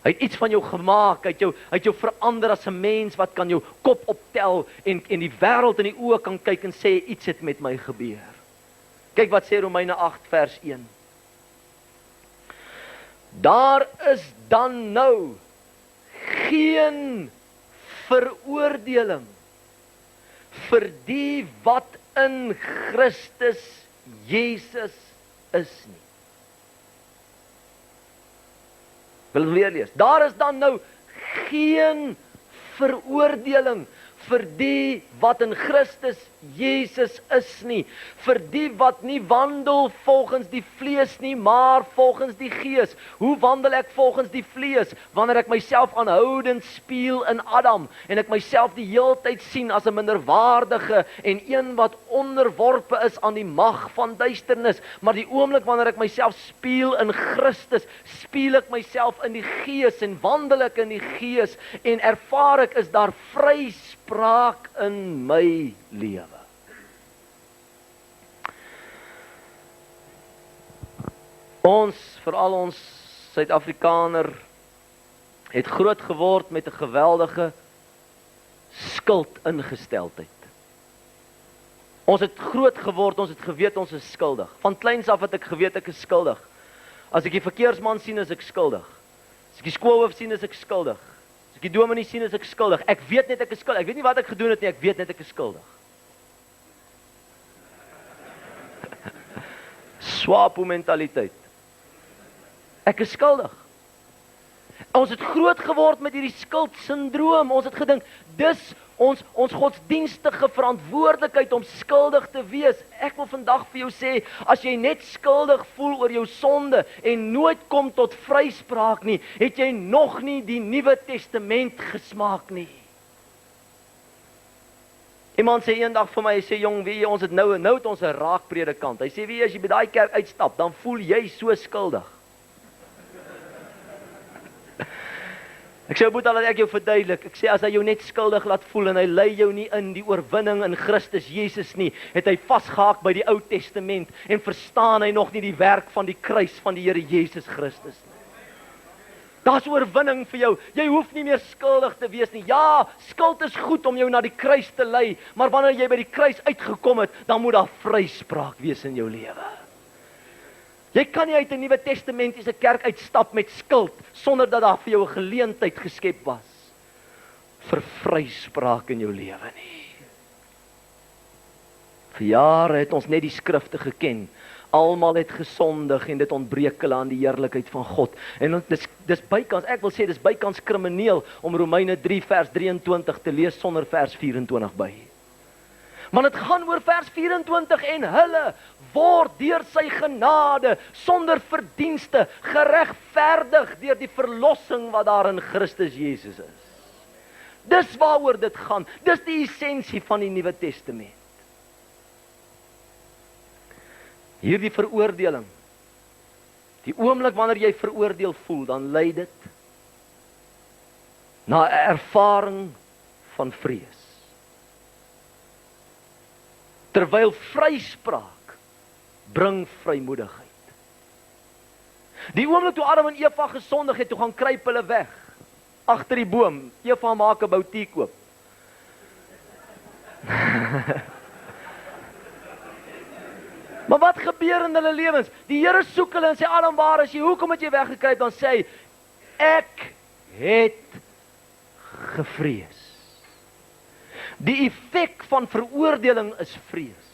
Hy het iets van jou gemaak, hy het jou verander as 'n mens wat kan jou kop optel en die wêreld in die oë kan kyk en sê iets het met my gebeur. Kyk wat sê Romeine 8 vers 1. Daar is dan nou geen veroordeling vir die wat in Christus Jesus is nie. Wil weer lees. Daar is dan nou geen veroordeling vir die wat in Christus Jesus is nie, vir die wat nie wandel volgens die vlees nie, maar volgens die Gees. Hoe wandel ek volgens die vlees? Wanneer ek myself aanhoudend spieël in Adam, en ek myself die heeltyd sien as 'n minderwaardige, en een wat onderworpe is aan die mag van duisternis, maar die oomblik wanneer ek myself spieël in Christus, spieël ek myself in die Gees, en wandel ek in die Gees, en ervaar ek, is daar vryspraak in my lewe. Veral ons Suid-Afrikaner, het groot geword met 'n geweldige skuldingesteldheid. Ons het groot geword, ons het geweet ons is skuldig. Van kleins af het ek geweet ek is skuldig. As ek die verkeersman sien, is ek skuldig. As ek die skoolhoof sien, is ek skuldig. As ek die dominee sien, is ek skuldig. Ek weet net ek is skuldig. Ek weet nie wat ek gedoen het nie, ek weet net ek is skuldig. Swapo mentaliteit. Ek is skuldig. Ons het groot geword met hierdie skuldsyndroom. Ons het gedink, dis ons godsdienstige verantwoordelikheid om skuldig te wees. Ek wil vandag vir jou sê, as jy net skuldig voel oor jou sonde en nooit kom tot vryspraak nie, het jy nog nie die Nuwe Testament gesmaak nie. Iemand sê eendag vir my, hy sê, jong, weet jy, ons het nou het ons 'n raakpredikant. Hy sê, weet jy, as jy by daai kerk uitstap, dan voel jy so skuldig. Ek sê, boet al dat ek jou verduidelik. Ek sê, as hy jou net skuldig laat voel en hy lei jou nie in die oorwinning in Christus Jesus nie, het hy vasgehaak by die Ou Testament en verstaan hy nog nie die werk van die kruis van die Here Jesus Christus nie. Daar's oorwinning vir jou. Jy hoef nie meer skuldig te wees nie. Ja, skuld is goed om jou na die kruis te lei, maar wanneer jy by die kruis uitgekom het, dan moet daar vryspraak wees in jou lewe. Jy kan nie uit 'n Nuwe Testamentiese kerk uitstap met skuld, sonder dat daar vir jou 'n geleentheid geskep was vir vryspraak in jou lewe nie. Vir jare het ons net die skrifte geken. Almal het gesondig en dit ontbreek hulle aan die heerlikheid van God. En dis bykans, ek wil sê, dis bykans krimineel om Romeine 3 vers 23 te lees sonder vers 24 by. Maar dit gaan oor vers 24 en hulle word deur sy genade sonder verdienste geregverdig deur die verlossing wat daar in Christus Jesus is. Dis waaroor dit gaan. Dis die essensie van die Nuwe Testament. Hierdie veroordeling, die oomblik wanneer jy veroordeel voel, dan lei dit na 'n ervaring van vrees. Terwyl vryspraak bring vrymoedigheid. Die oomblik toe Adam en Eva gesondig het, toe gaan kruip hulle weg agter die boom. Eva maak 'n boutiek oop. Maar wat gebeur in hulle lewens? Die Here soek hulle en sê, Adam, waar is jy? Hoekom het jy weggekruip? Dan sê hy, ek het gevrees. Die effek van veroordeling is vrees.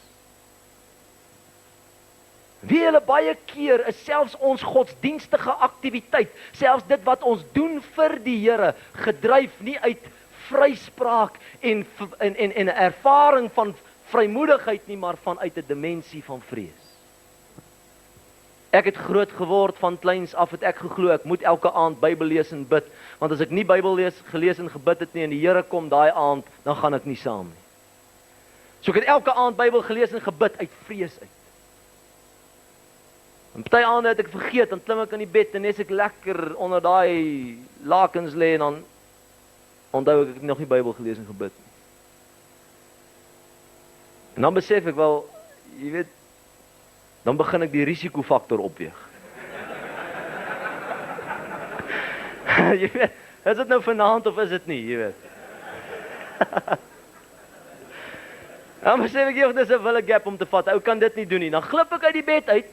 Wie hulle baie keer is selfs ons godsdienstige aktiwiteit, selfs dit wat ons doen vir die Here, gedryf nie uit vryspraak en 'n ervaring van vrymoedigheid nie, maar vanuit 'n dimensie van vrees. Ek het groot geword van kleins af, het ek geglo ek moet elke aand Bybel lees en bid, want as ek nie Bybel gelees en gebid het nie en die Here kom daai aand, dan gaan ek nie saam nie. So ek het elke aand Bybel gelees en gebid uit vrees uit. En party aande het ek vergeet, dan klim ek in die bed en net ek lekker onder daai lakens lê en dan onthou ek het nog nie Bybel gelees en gebid nie. En dan besef ek wel, jy weet, dan begin ek die risikofaktor opweeg. Jy weet, is dit nou vanaand of is dit nie, jy weet. Dan besef ek jy, dis 'n wille gap om te vat, ou kan dit nie doen nie. Dan glip ek uit die bed uit,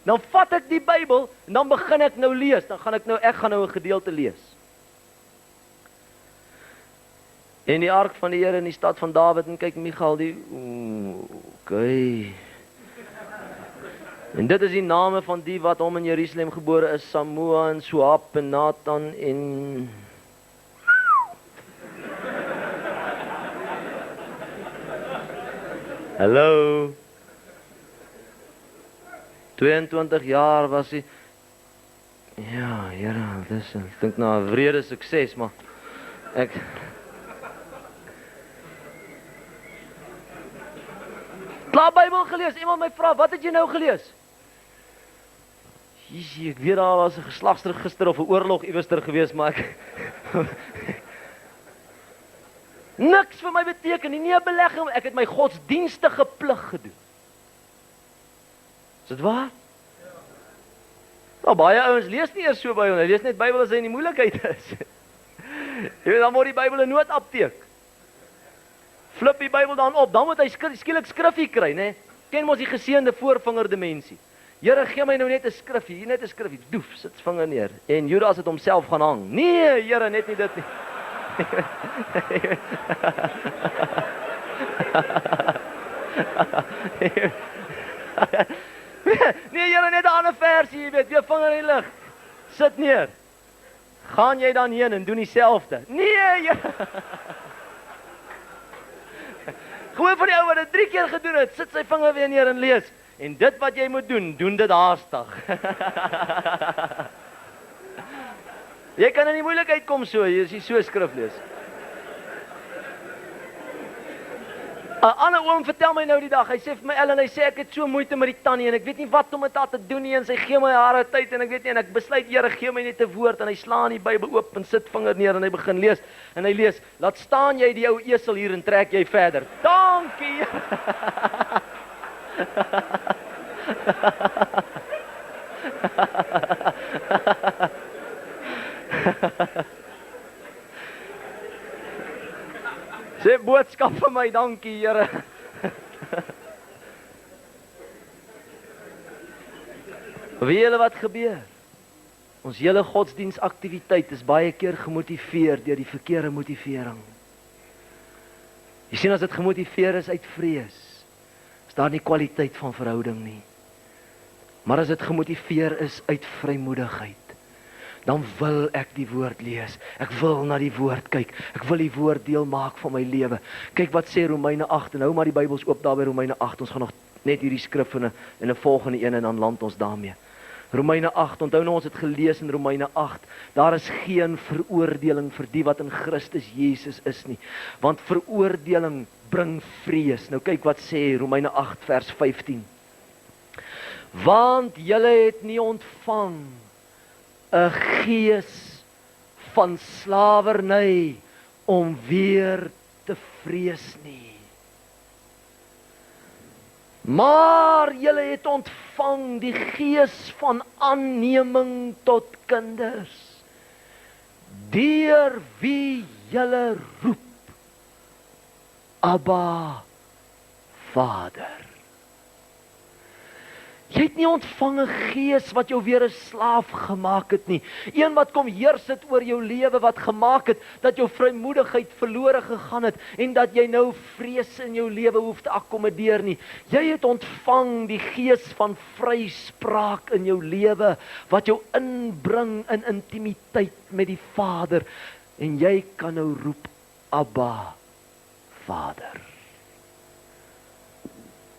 dan vat ek die Bybel, en dan begin ek nou lees, dan gaan ek nou 'n gedeelte lees. En die ark van die Here in die stad van Dawid, en kyk Michal, okay. En dit is die name van die wat hom in Jerusalem gebore is, Samua en Suap en Nathan en... Hallo. 22 jaar was hy. Ja, Here, dis, ek dink nou 'n wrede sukses, maar ek... Klaar Bybel gelees, iemand my vra, wat het jy nou gelees? Jeesie, ek weet daar was 'n geslagsregister of 'n oorlog iewers ter gewees, maar ek... Niks vir my beteken nie, nie 'n belegging, ek het my godsdienstige plig gedoen. Is dit waar? Nou, baie ouens lees nie eers so by hulle, lees net Bybel as hy in die moeilikheid is. Jy weet, dan word die Bybel 'n noodapteek. Flip die Bybel dan op, dan moet hy skielik skriffie kry, né? Ken mos die geseënde voorvinger dimensie. Here, gee my nou net 'n skriffie, hier net 'n skriffie. Doef, sit vinger neer. En Judas het homself gaan hang. Nee, Here, net nie dit nie. Nee, Here, net 'n ander versie, jy weet, jou vinger in die lug. Sit neer. Gaan jy dan heen en doen dieselfde? Nee, Here. Gewoon van die ou wat dit 3 keer gedoen het, sit sy vinger weer neer en lees. En dit wat jy moet doen, doen dit haastig. Jy kan in die moeilikheid kom so, as jy so skrif lees. 'n Ander oom vertel my nou die dag, hy sê vir my, Ellen, hy sê ek het so moeite met die tannie en ek weet nie wat om met haar te doen nie en sy gee my hare tyd en ek weet nie en ek besluit, Here, gee my net 'n woord en hy slaan die Bybel oop en sit vinger neer en hy begin lees en hy lees, laat staan jy die ou esel hier en trek jy verder. Dankie. Sê boodskap vir my, dankie, Here. Weet julle wat gebeur? Ons hele godsdienstaktiwiteit is baie keer gemotiveer deur die verkeerde motivering. Jy sien, as dit gemotiveer is uit vrees, is daar nie kwaliteit van verhouding nie. Maar as dit gemotiveer is uit vrymoedigheid, dan wil ek die woord lees. Ek wil na die woord kyk. Ek wil die woord deel maak van my lewe. Kyk wat sê Romeine 8, en hou maar die Bybels oop daar by Romeine 8. Ons gaan nog net hierdie skrif in 'n volgende een en dan land ons daarmee. Romeine 8, onthou nou ons het gelees in Romeine 8, daar is geen veroordeling vir die wat in Christus Jesus is nie. Want veroordeling bring vrees. Nou kyk wat sê Romeine 8 vers 15. Want julle het nie ontvang 'n gees van slawerny om weer te vrees nie. Maar julle het ontvang die gees van aanneming tot kinders, deur wie julle roep, Abba, Vader. Jy het nie ontvang 'n gees wat jou weer 'n slaaf gemaak het nie. Een wat kom heers het oor jou lewe, wat gemaak het dat jou vrymoedigheid verlore gegaan het en dat jy nou vrees in jou lewe hoef te akkommodeer nie. Jy het ontvang die gees van vryspraak in jou lewe wat jou inbring in intimiteit met die Vader en jy kan nou roep Abba, Vader.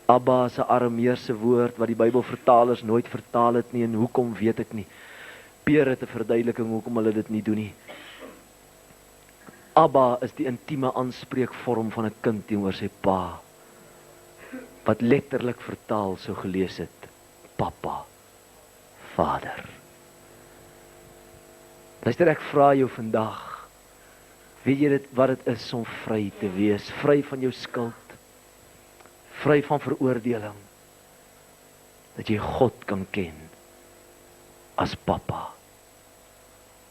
Abba is 'n Arameese woord wat die Bybelvertalers nooit vertaal het nie en hoekom weet ek nie. Peer het 'n verduideliking hoekom hulle dit nie doen nie. Abba is die intieme aanspreekvorm van 'n kind teenoor sy pa, wat letterlik vertaal sou gelees het, Papa, Vader. Luister, ek vra jou vandag, weet jy wat dit is om vry te wees, vry van jou skuld, vry van veroordeling, dat jy God kan ken as Papa.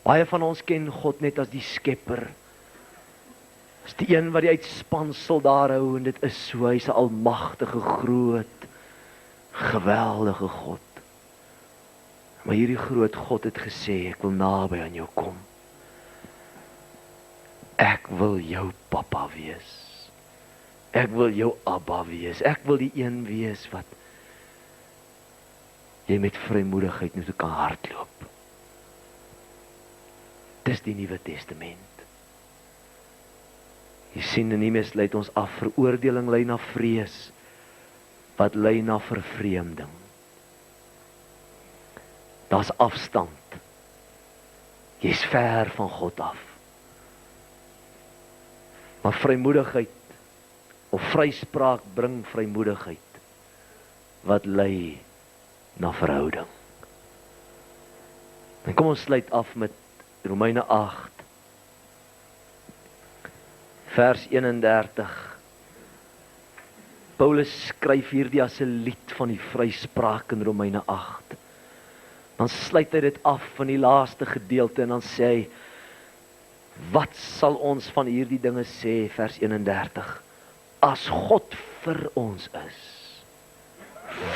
Baie van ons ken God net as die Skepper, as die een wat die uitspansel daar hou, en dit is so, hy's 'n almagtige, groot, geweldige God. Maar hierdie groot God het gesê, ek wil naby aan jou kom. Ek wil jou Papa wees. Ek wil jou Abba wees. Ek wil die een wees wat jy met vrymoedigheid nou kan hardloop. Dis die Nuwe Testament. Jy sien, in die mes lei ons af, veroordeling lei na vrees, wat lei na vervreemding. Daar's afstand. Jy's ver van God af. Maar vrymoedigheid of vryspraak bring vrymoedigheid wat lei na verhouding. En kom ons sluit af met Romeine 8 vers 31. Paulus skryf hierdie as 'n lied van die vryspraak in Romeine 8. Dan sluit hy dit af van die laaste gedeelte en dan sê hy, wat sal ons van hierdie dinge sê, vers 31? As God vir ons is,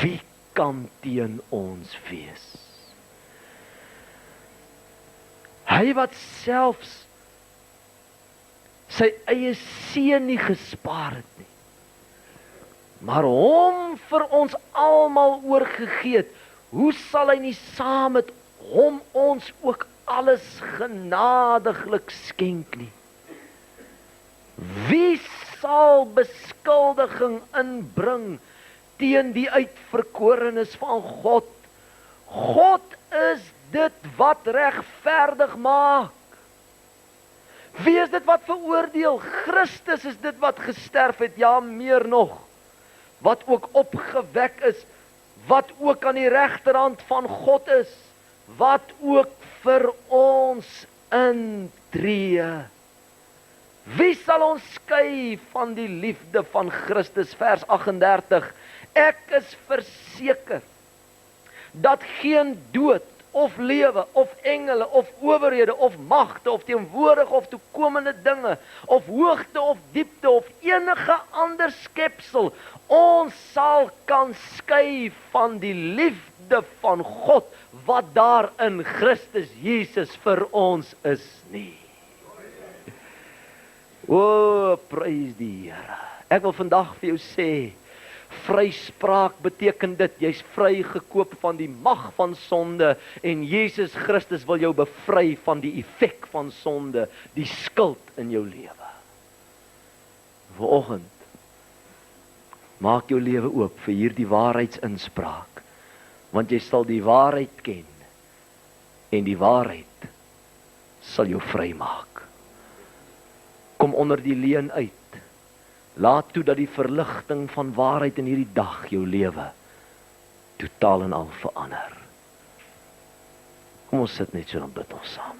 wie kan teen ons wees? Hy wat selfs sy eie seun nie gespaar het nie, maar hom vir ons almal oorgegee het, hoe sal hy nie saam met hom ons ook alles genadiglik skenk nie? Wie sal beskuldiging inbring teen die uitverkorenes van God? God is dit wat regverdig maak. Wie is dit wat veroordeel? Christus is dit wat gesterf het, ja meer nog, wat ook opgewek is, wat ook aan die regterhand van God is, wat ook vir ons intree. Wie sal ons skei van die liefde van Christus? Vers 38. Ek is verseker dat geen dood of lewe, of engele, of owerhede, of magte, of teenwoordige of toekomende dinge, of hoogte of diepte, of enige ander skepsel ons sal kan skei van die liefde van God, wat daar in Christus Jesus vir ons is nie. O, prys die Here. Ek wil vandag vir jou sê, vryspraak beteken dit, jy's vrygekoop van die mag van sonde, en Jesus Christus wil jou bevry van die effek van sonde, die skuld in jou lewe. Vanoggend, maak jou lewe oop vir hierdie waarheidsinspraak, want jy sal die waarheid ken, en die waarheid sal jou vry maak. Kom onder die leuen uit. Laat toe dat die verligting van waarheid in hierdie dag jou lewe totaal en al verander. Kom ons sit net so en bid ons saam.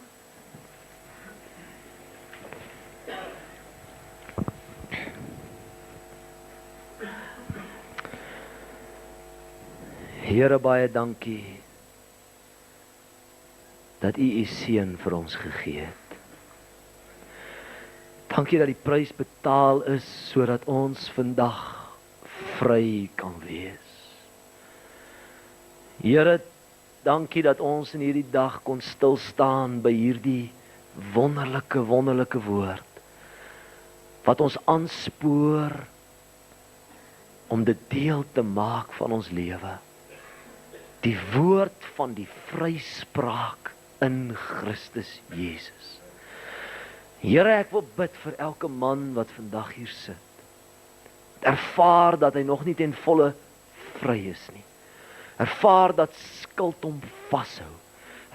Here, baie dankie dat U seun vir ons gegee het. Dankie dat die prys betaal is sodat ons vandag vry kan wees. Here, dankie dat ons in hierdie dag kon stil staan by hierdie wonderlike woord wat ons aanspoor om dit deel te maak van ons lewe. Die woord van die vryspraak in Christus Jesus. Here, ek wil bid vir elke man wat vandag hier sit. Ervaar dat hy nog nie ten volle vry is nie. Ervaar dat skuld hom vashou.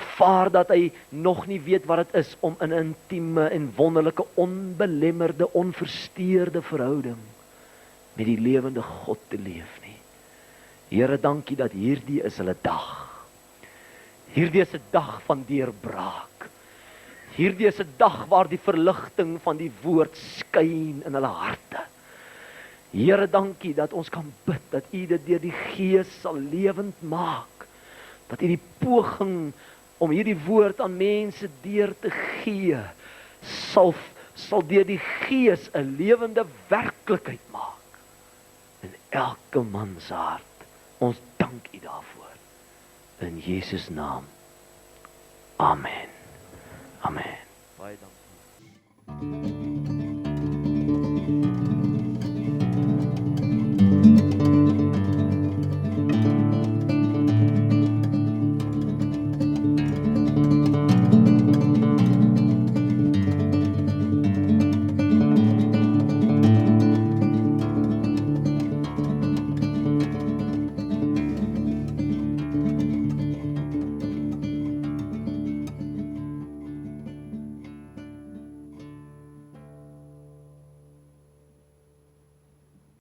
Ervaar dat hy nog nie weet wat dit is om in 'n intieme en wonderlike, onbelemmerde, onversteurde verhouding met die lewende God te leef nie. Here, dankie dat hierdie is hulle dag. Hierdie is 'n dag van deurbraak. Hierdie is 'n dag waar die verligting van die woord skyn in hulle harte. Here, dankie dat ons kan bid dat U dit deur die Gees sal lewend maak. Dat U die poging om hierdie woord aan mense deur te gee, sal deur die Gees 'n lewende werklikheid maak in elke man se hart. Ons dank U daarvoor. In Jesus naam. Amen. Amen. Baie dankie.